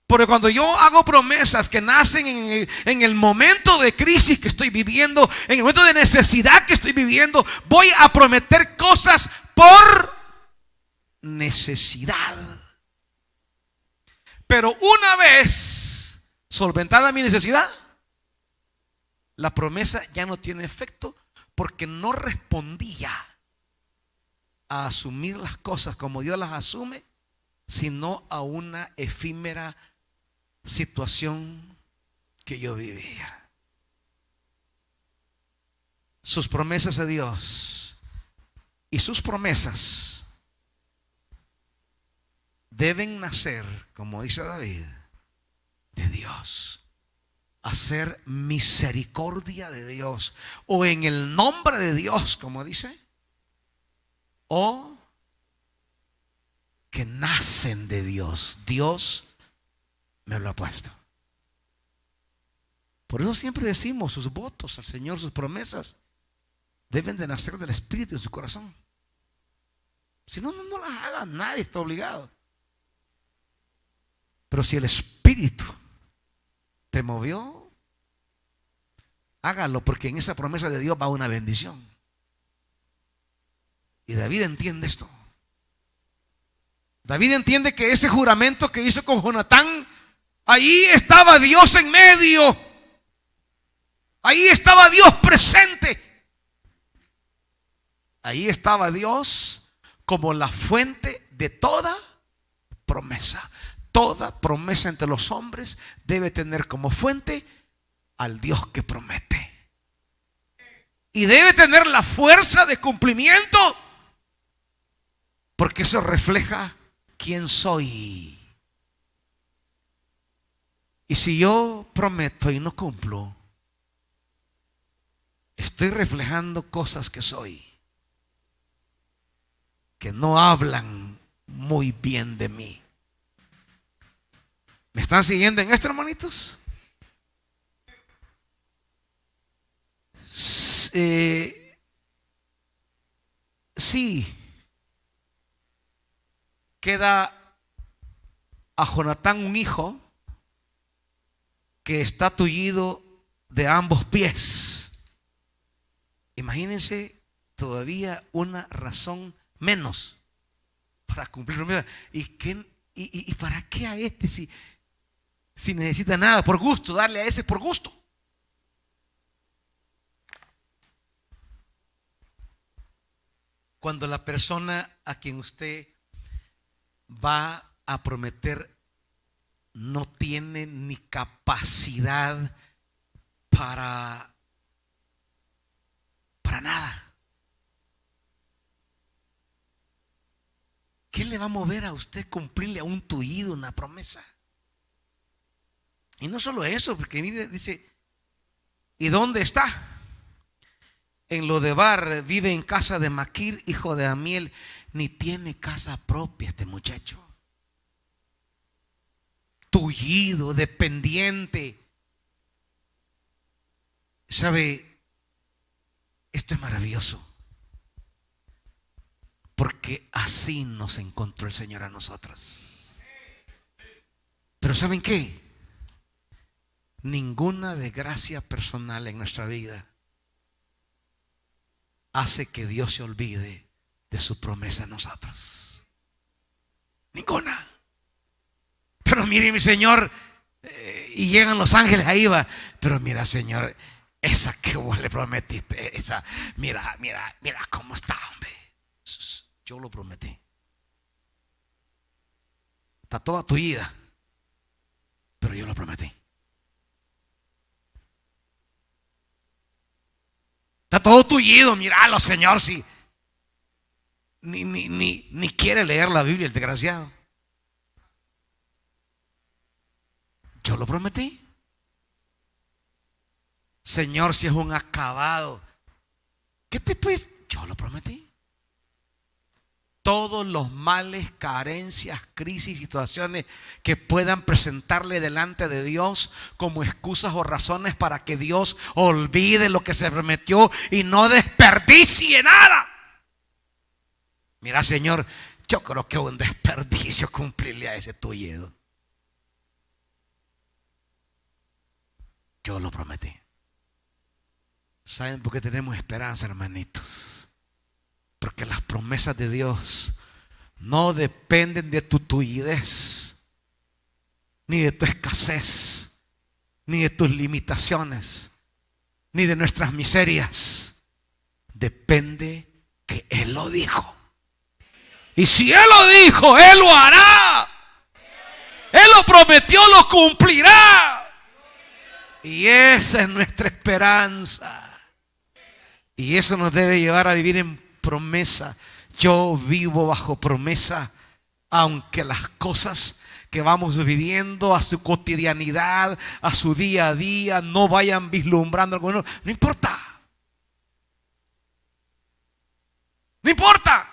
Porque cuando yo hago promesas que nacen en el momento de crisis que estoy viviendo, en el momento de necesidad que estoy viviendo, voy a prometer cosas por necesidad. Pero una vez solventada mi necesidad, la promesa ya no tiene efecto, porque no respondía a asumir las cosas como Dios las asume, sino a una efímera situación que yo vivía. Sus promesas de Dios y sus promesas deben nacer, como dice David, de Dios. Hacer misericordia de Dios, o en el nombre de Dios, como dice, o que nacen de Dios. Dios me lo ha puesto. Por eso siempre decimos, sus votos al Señor, sus promesas deben de nacer del Espíritu en su corazón. Si no, no las haga, nadie está obligado. Pero si el Espíritu te movió, hágalo, porque en esa promesa de Dios va una bendición. Y David entiende esto. David entiende que ese juramento que hizo con Jonatán, ahí estaba Dios en medio. Ahí estaba Dios presente. Ahí estaba Dios como la fuente de toda promesa. Toda promesa entre los hombres debe tener como fuente al Dios que promete. Y debe tener la fuerza de cumplimiento, porque eso refleja quién soy. Y si yo prometo y no cumplo, estoy reflejando cosas que soy, que no hablan muy bien de mí. ¿Me están siguiendo en esto, hermanitos? Sí. Queda a Jonatán un hijo que está tullido de ambos pies. Imagínense todavía una razón menos para cumplir la promesa. ¿Y para qué a este si necesita nada? Por gusto, darle a ese por gusto. Cuando la persona a quien usted va a prometer no tiene ni capacidad para nada, ¿qué le va a mover a usted cumplirle a un tullido una promesa? Y no solo eso, porque mire, dice, ¿y dónde está? En Lodebar, vive en casa de Maquir, hijo de Amiel. Ni tiene casa propia este muchacho. Tullido, dependiente. ¿Sabe? Esto es maravilloso, porque así nos encontró el Señor a nosotros. Pero ¿saben qué? Ninguna desgracia personal en nuestra vida hace que Dios se olvide de su promesa a nosotros. Ninguna. Pero mire, mi Señor, y llegan los ángeles, ahí va. Pero mira, Señor, esa que vos le prometiste, esa, mira cómo está, hombre. Yo lo prometí. Está toda tullida, pero yo lo prometí. Está todo tullido, míralo, Señor, si ni quiere leer la Biblia el desgraciado. Yo lo prometí. Señor, si es un acabado, ¿qué te pues? Yo lo prometí. Todos los males, carencias, crisis, situaciones que puedan presentarle delante de Dios como excusas o razones para que Dios olvide lo que se prometió y no desperdicie nada. Mira, Señor, yo creo que es un desperdicio cumplirle a ese tullido. Yo lo prometí. ¿Saben por qué tenemos esperanza, hermanitos? Porque las promesas de Dios no dependen de tu tullidez, ni de tu escasez, ni de tus limitaciones, ni de nuestras miserias. Depende que Él lo dijo. Y si Él lo dijo, Él lo hará. Él lo prometió, lo cumplirá. Y esa es nuestra esperanza. Y eso nos debe llevar a vivir en promesa. Yo vivo bajo promesa, aunque las cosas que vamos viviendo, a su cotidianidad, a su día a día, no vayan vislumbrando algo. No importa. No importa.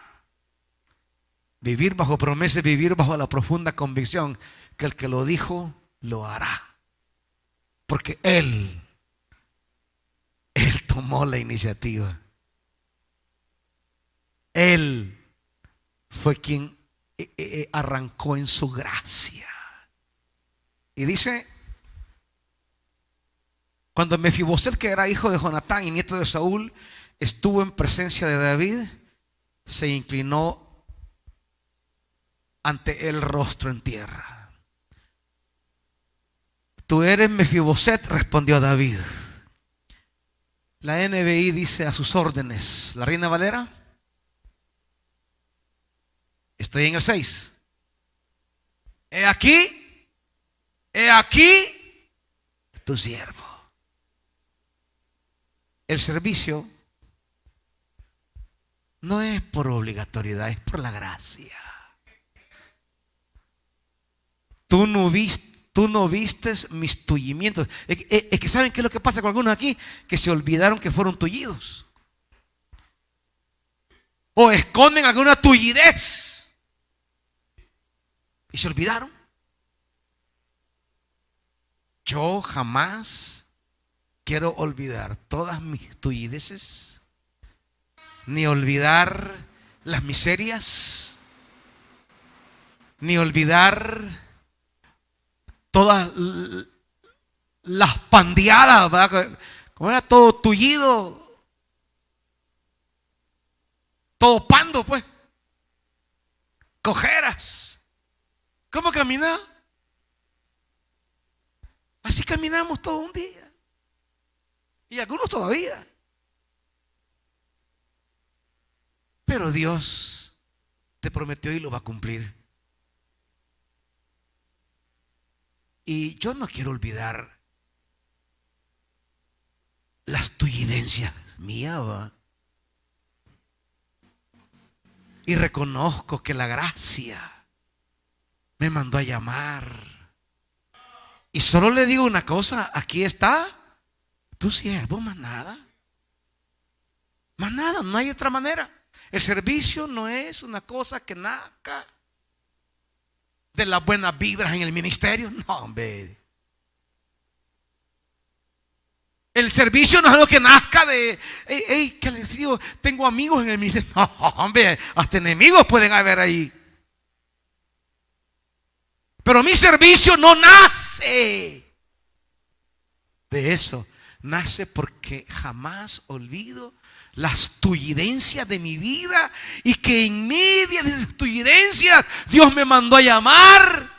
Vivir bajo promesa es vivir bajo la profunda convicción que el que lo dijo, lo hará. Porque Él tomó la iniciativa. Él fue quien arrancó en su gracia. Y dice, cuando Mefiboset, que era hijo de Jonatán y nieto de Saúl, estuvo en presencia de David, se inclinó ante él rostro en tierra. Tú eres Mefiboset, respondió David. La NBI dice a sus órdenes. La Reina Valera, estoy en el 6. He aquí tu siervo. El servicio no es por obligatoriedad, es por la gracia. Tú no vistes mis tullimientos. Es que ¿saben qué es lo que pasa con algunos aquí? Que se olvidaron que fueron tullidos. O esconden alguna tullidez. Y se olvidaron. Yo jamás quiero olvidar todas mis tullideces, ni olvidar las miserias, ni olvidar todas las pandeadas, ¿verdad? Como era todo tullido, todo pando, pues, cojeras. ¿Cómo caminaba? Así caminamos todo un día. Y algunos todavía. Pero Dios te prometió y lo va a cumplir. Y yo no quiero olvidar las tullidencias mías, ¿va? Y reconozco que la gracia me mandó a llamar. Y solo le digo una cosa, aquí está tu siervo, más nada. Más nada, no hay otra manera. El servicio no es una cosa que nazca de las buenas vibras en el ministerio. No, hombre. El servicio no es algo que nazca de, que les digo, tengo amigos en el ministerio. No, hombre, hasta enemigos pueden haber ahí. Pero mi servicio no nace de eso. Nace porque jamás olvido las tullidencias de mi vida, y que en medio de esas tullidencias Dios me mandó a llamar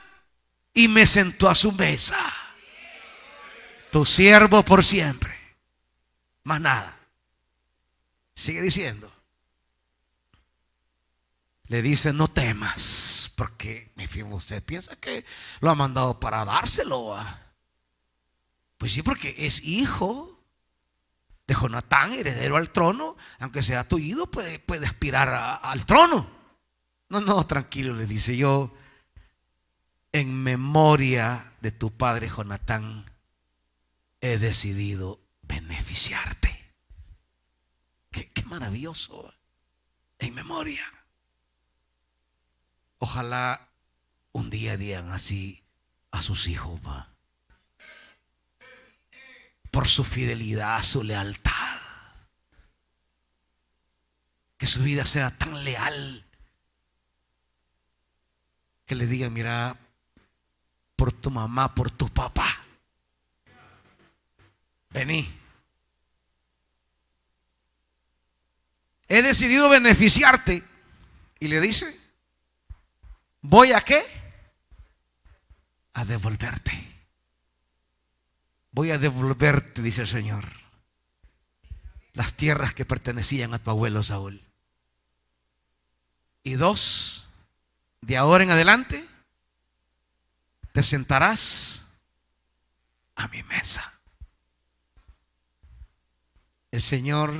y me sentó a su mesa. Tu siervo por siempre. Más nada. Sigue diciendo. Le dice, no temas, porque usted piensa que lo ha mandado para dárselo. Pues sí, porque es hijo de Jonatán, heredero al trono. Aunque sea tullido, puede aspirar al trono. No, tranquilo, le dice, yo en memoria de tu padre Jonatán he decidido beneficiarte. Qué maravilloso. En memoria. Ojalá un día digan así a sus hijos, ¿va? Por su fidelidad, su lealtad. Que su vida sea tan leal que le digan, mira, por tu mamá, por tu papá, vení. He decidido beneficiarte. Y le dice, ¿voy a qué? A devolverte. Voy a devolverte, dice el Señor, las tierras que pertenecían a tu abuelo Saúl. Y 2, de ahora en adelante, te sentarás a mi mesa. El Señor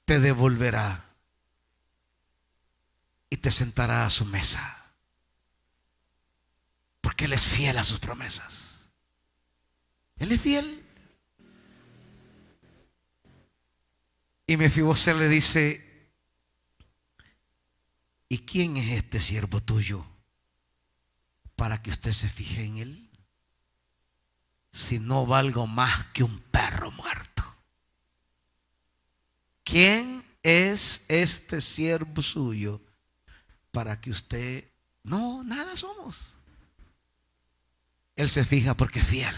te devolverá y te sentará a su mesa, porque Él es fiel a sus promesas. Él es fiel. Y Mefibosé le dice: ¿y quién es este siervo tuyo para que usted se fije en él? Si no valgo más que un perro muerto. ¿Quién es este siervo suyo para que usted? No, nada somos. Él se fija porque es fiel.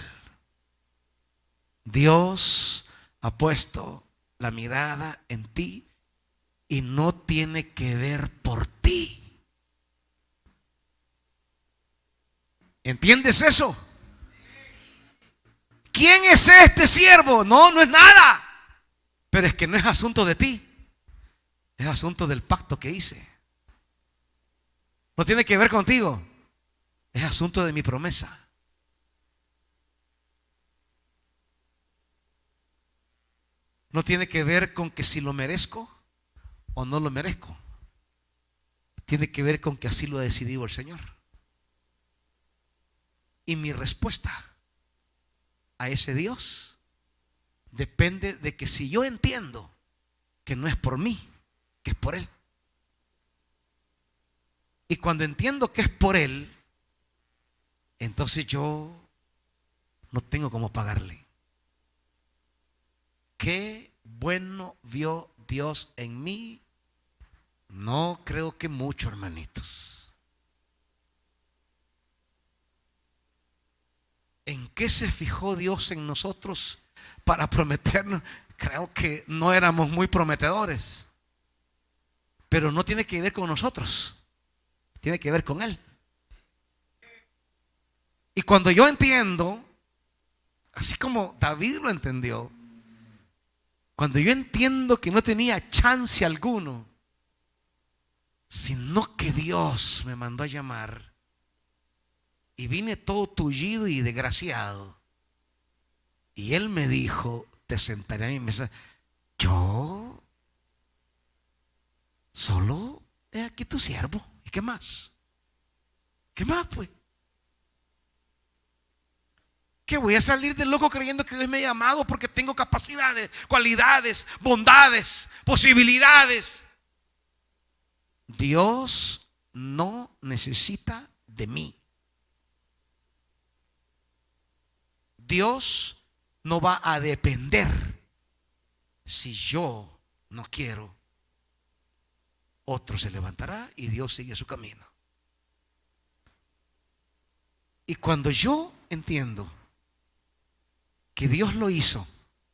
Dios ha puesto la mirada en ti y no tiene que ver por ti. ¿Entiendes eso? ¿Quién es este siervo? No, no es nada. Pero es que no es asunto de ti. Es asunto del pacto que hice. No tiene que ver contigo. Es asunto de mi promesa. No tiene que ver con que si lo merezco o no lo merezco. Tiene que ver con que así lo ha decidido el Señor. Y mi respuesta a ese Dios depende de que si yo entiendo que no es por mí, que es por Él. Y cuando entiendo que es por Él, entonces yo no tengo cómo pagarle. Qué bueno vio Dios en mí. No creo que mucho, hermanitos. ¿En qué se fijó Dios en nosotros para prometernos? Creo que no éramos muy prometedores. Pero no tiene que ver con nosotros. Tiene que ver con Él. Y cuando yo entiendo, así como David lo entendió, cuando yo entiendo que no tenía chance alguno, sino que Dios me mandó a llamar, y vine todo tullido y desgraciado, y Él me dijo: te sentaré a mi mesa. Yo solo he aquí tu siervo. ¿Y qué más? ¿Qué más, pues? ¿Que voy a salir de loco creyendo que Dios me ha llamado porque tengo capacidades, cualidades, bondades, posibilidades? Dios no necesita de mí. Dios no va a depender. Si yo no quiero, otro se levantará y Dios sigue su camino. Y cuando yo entiendo que Dios lo hizo,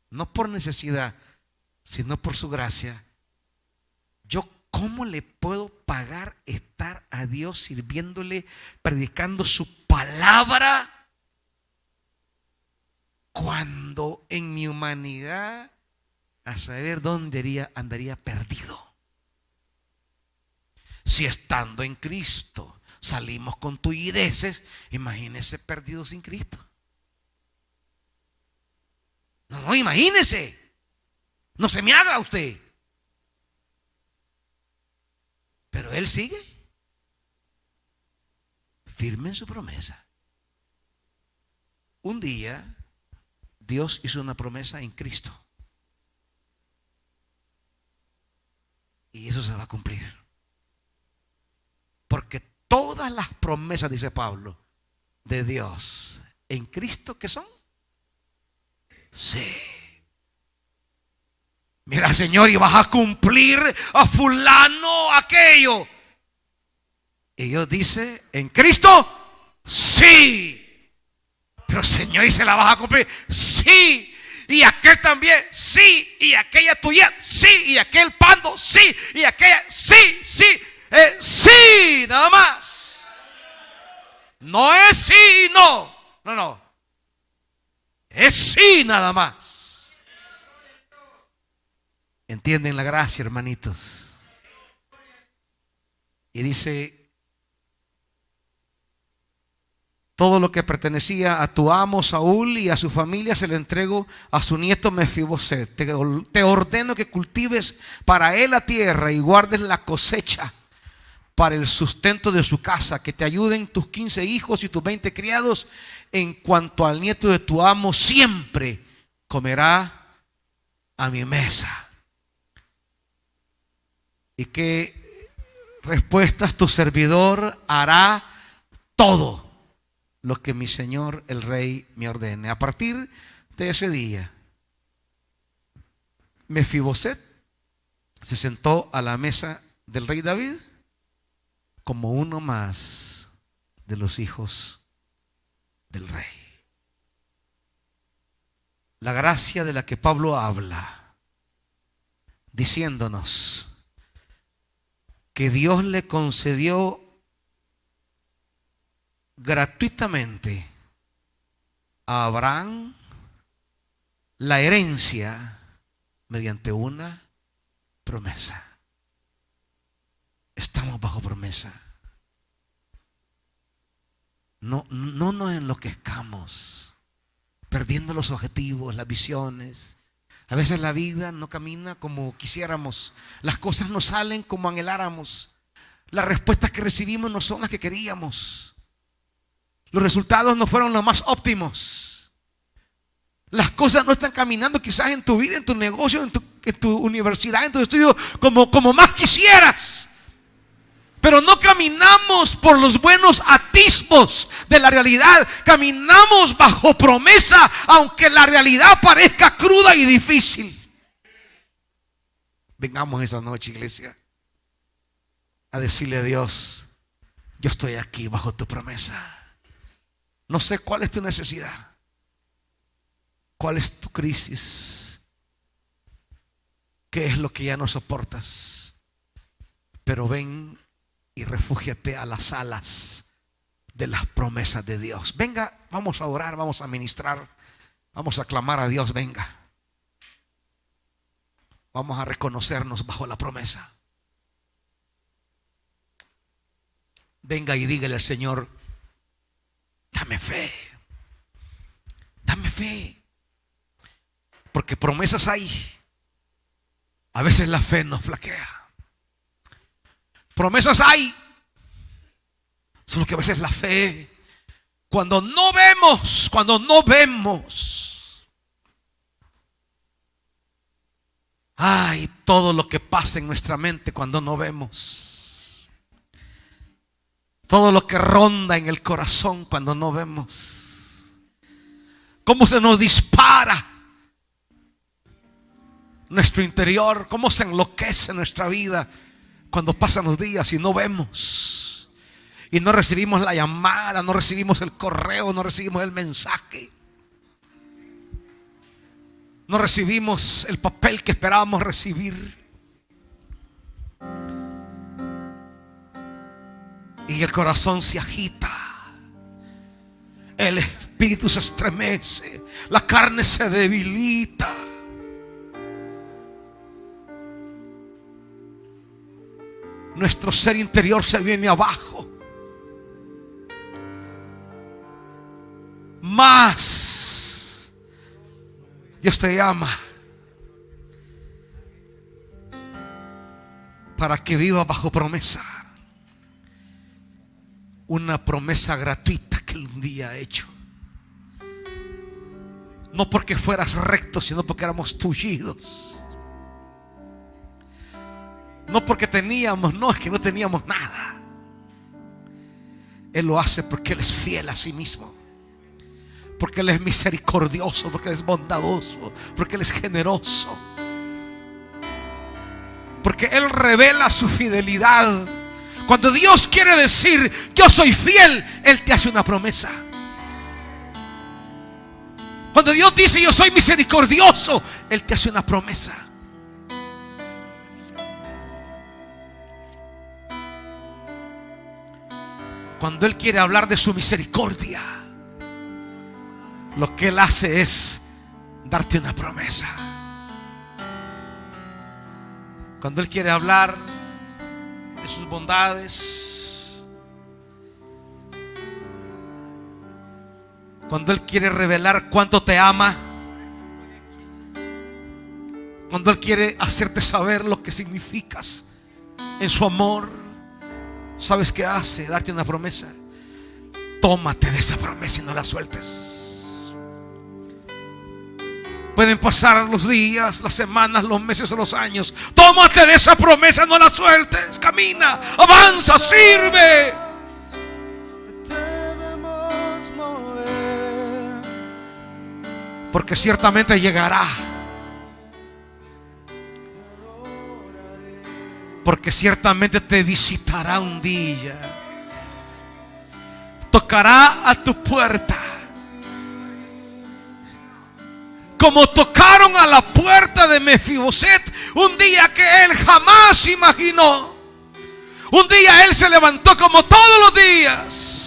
no por necesidad, sino por su gracia, yo ¿cómo le puedo pagar estar a Dios sirviéndole, predicando su palabra, cuando en mi humanidad a saber dónde andaría perdido? Si estando en Cristo salimos con tullideces, imagínese perdido sin Cristo. No, imagínese. No se me haga usted. Pero Él sigue firme en su promesa. Un día Dios hizo una promesa en Cristo, y eso se va a cumplir. Porque todas las promesas, dice Pablo, de Dios en Cristo, ¿qué son? Sí. Mira, Señor, y vas a cumplir a fulano aquello. Y Dios dice: en Cristo, sí. Pero Señor, ¿y se la vas a cumplir? Sí. Y aquel también, sí. Y aquella tuya, sí. Y aquel pando, sí. Y aquella, sí, sí. Sí, nada más. No es sí y no. No, no. Es sí nada más. ¿Entienden la gracia, hermanitos? Y dice: Todo lo que pertenecía a tu amo Saúl y a su familia se le entregó a su nieto Mefiboset. Te ordeno que cultives para él la tierra y guardes la cosecha para el sustento de su casa, que te ayuden tus 15 hijos y tus 20 criados. En cuanto al nieto de tu amo, siempre comerá a mi mesa. ¿Y qué respuestas? Tu servidor hará todo lo que mi señor el rey me ordene. A partir de ese día, Mefiboset se sentó a la mesa del rey David como uno más de los hijos del rey. La gracia de la que Pablo habla, diciéndonos que Dios le concedió gratuitamente a Abraham la herencia mediante una promesa. Estamos bajo promesa. No nos enloquezcamos perdiendo los objetivos, las visiones. A veces la vida no camina como quisiéramos. Las cosas no salen como anheláramos. Las respuestas que recibimos no son las que queríamos. Los resultados no fueron los más óptimos. Las cosas no están caminando quizás en tu vida, en tu negocio, en tu universidad, en tu estudio, como más quisieras. Pero no caminamos por los buenos atisbos de la realidad. Caminamos bajo promesa, aunque la realidad parezca cruda y difícil. Vengamos esa noche, iglesia, a decirle a Dios: yo estoy aquí bajo tu promesa. No sé cuál es tu necesidad, cuál es tu crisis, qué es lo que ya no soportas, pero ven y refúgiate a las alas de las promesas de Dios. Venga, vamos a orar, vamos a ministrar, vamos a clamar a Dios. Venga, vamos a reconocernos bajo la promesa. Venga y dígale al Señor: dame fe, dame fe, porque promesas hay. A veces la fe nos flaquea. Promesas hay, solo que a veces la fe, cuando no vemos, ay, todo lo que pasa en nuestra mente cuando no vemos, todo lo que ronda en el corazón cuando no vemos, cómo se nos dispara nuestro interior, cómo se enloquece nuestra vida cuando pasan los días y no vemos, y no recibimos la llamada, no recibimos el correo, no recibimos el mensaje, no recibimos el papel que esperábamos recibir, y el corazón se agita, el espíritu se estremece, la carne se debilita. Nuestro ser interior se viene abajo. Más Dios te llama para que viva bajo promesa. Una promesa gratuita que Él un día ha hecho. No porque fueras recto, sino porque éramos tullidos. No porque teníamos, no, es que no teníamos nada. Él lo hace porque Él es fiel a sí mismo, porque Él es misericordioso, porque Él es bondadoso, porque Él es generoso, porque Él revela su fidelidad. Cuando Dios quiere decir yo soy fiel, Él te hace una promesa. Cuando Dios dice yo soy misericordioso, Él te hace una promesa. Cuando Él quiere hablar de su misericordia, lo que Él hace es darte una promesa. Cuando Él quiere hablar de sus bondades, Cuando Él quiere revelar cuánto te ama, cuando Él quiere hacerte saber lo que significas en su amor, ¿sabes qué hace? Darte una promesa. Tómate de esa promesa y no la sueltes. Pueden pasar los días, las semanas, los meses o los años. Tómate de esa promesa, no la sueltes. Camina, avanza, sirve. Porque ciertamente llegará. Porque ciertamente te visitará un día. Tocará a tu puerta. Como tocaron a la puerta de Mefiboset un día que él jamás imaginó. Un día él se levantó como todos los días.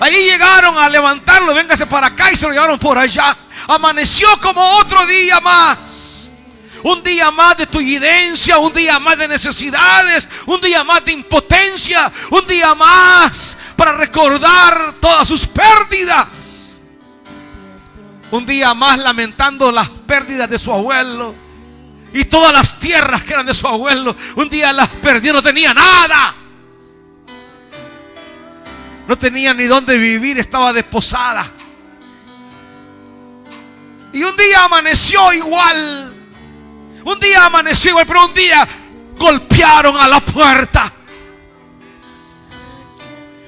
Ahí llegaron a levantarlo, véngase para acá, y se lo llevaron por allá. Amaneció como otro día más. Un día más de tullidencia, un día más de necesidades, un día más de impotencia, un día más para recordar todas sus pérdidas. Un día más lamentando las pérdidas de su abuelo y todas las tierras que eran de su abuelo. Un día las perdió, no tenía nada. No tenía ni dónde vivir, estaba desposada. Y un día amaneció igual. Un día amaneció igual, pero un día golpearon a la puerta.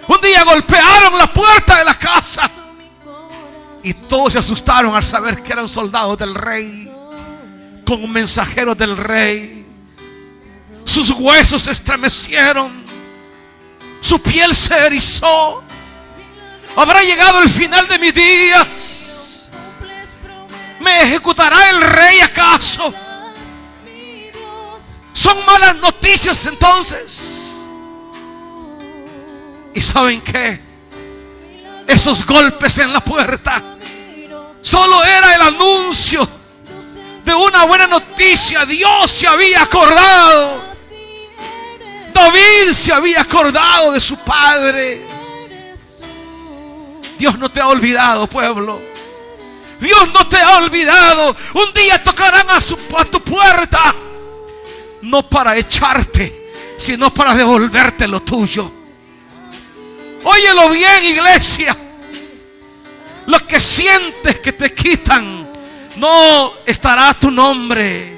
Un día golpearon la puerta de la casa. Y todos se asustaron al saber que eran soldados del rey, con mensajeros del rey. Sus huesos se estremecieron, su piel se erizó. ¿Habrá llegado el final de mis días? ¿Me ejecutará el rey acaso? Son malas noticias entonces. ¿Y saben qué? Esos golpes en la puerta solo era el anuncio de una buena noticia. Dios se había acordado. David se había acordado de su padre. Dios no te ha olvidado, pueblo. Dios no te ha olvidado. Un día tocarán a tu puerta, no para echarte, sino para devolverte lo tuyo. Óyelo bien, iglesia. Lo que sientes que te quitan, no estará tu nombre.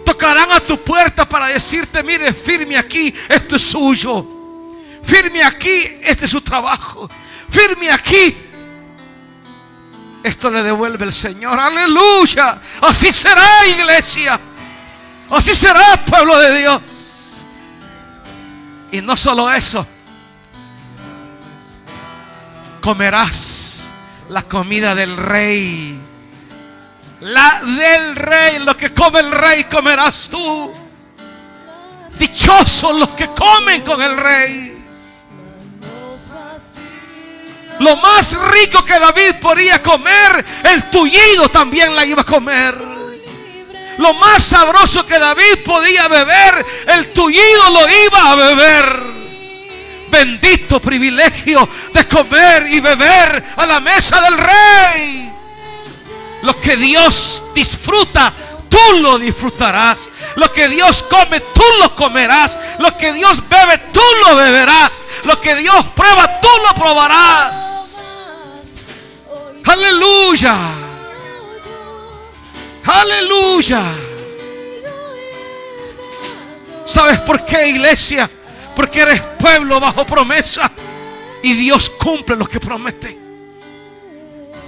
Tocarán a tu puerta para decirte: mire, firme aquí, esto es suyo. Firme aquí, este es su trabajo. Firme aquí, esto le devuelve el Señor. Aleluya. Así será, iglesia. Así será, pueblo de Dios. Y no solo eso, comerás la comida del rey. La del rey, lo que come el rey comerás tú. Dichosos los que comen con el rey. Lo más rico que David podía comer, el tullido también la iba a comer. Lo más sabroso que David podía beber, el tullido lo iba a beber. Bendito privilegio de comer y beber a la mesa del rey. Lo que Dios disfruta, tú lo disfrutarás. Lo que Dios come, tú lo comerás. Lo que Dios bebe, tú lo beberás. Lo que Dios prueba, tú lo probarás. Aleluya. Aleluya. ¿Sabes por qué, iglesia? Porque eres pueblo bajo promesa. Y Dios cumple lo que promete.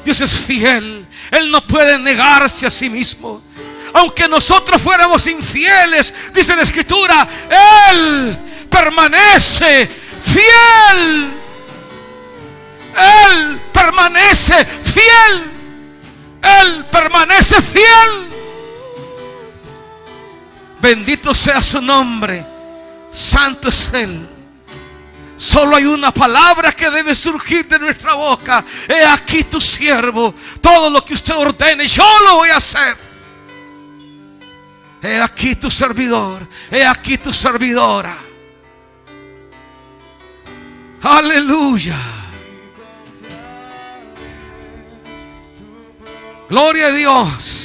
Dios es fiel. Él no puede negarse a sí mismo. Aunque nosotros fuéramos infieles, dice la Escritura, Él permanece fiel. Él permanece fiel. Él permanece fiel. Bendito sea su nombre. Santo es Él. Solo hay una palabra que debe surgir de nuestra boca: he aquí tu siervo, todo lo que usted ordene yo lo voy a hacer. He aquí tu servidor, he aquí tu servidora. Aleluya. Gloria a Dios.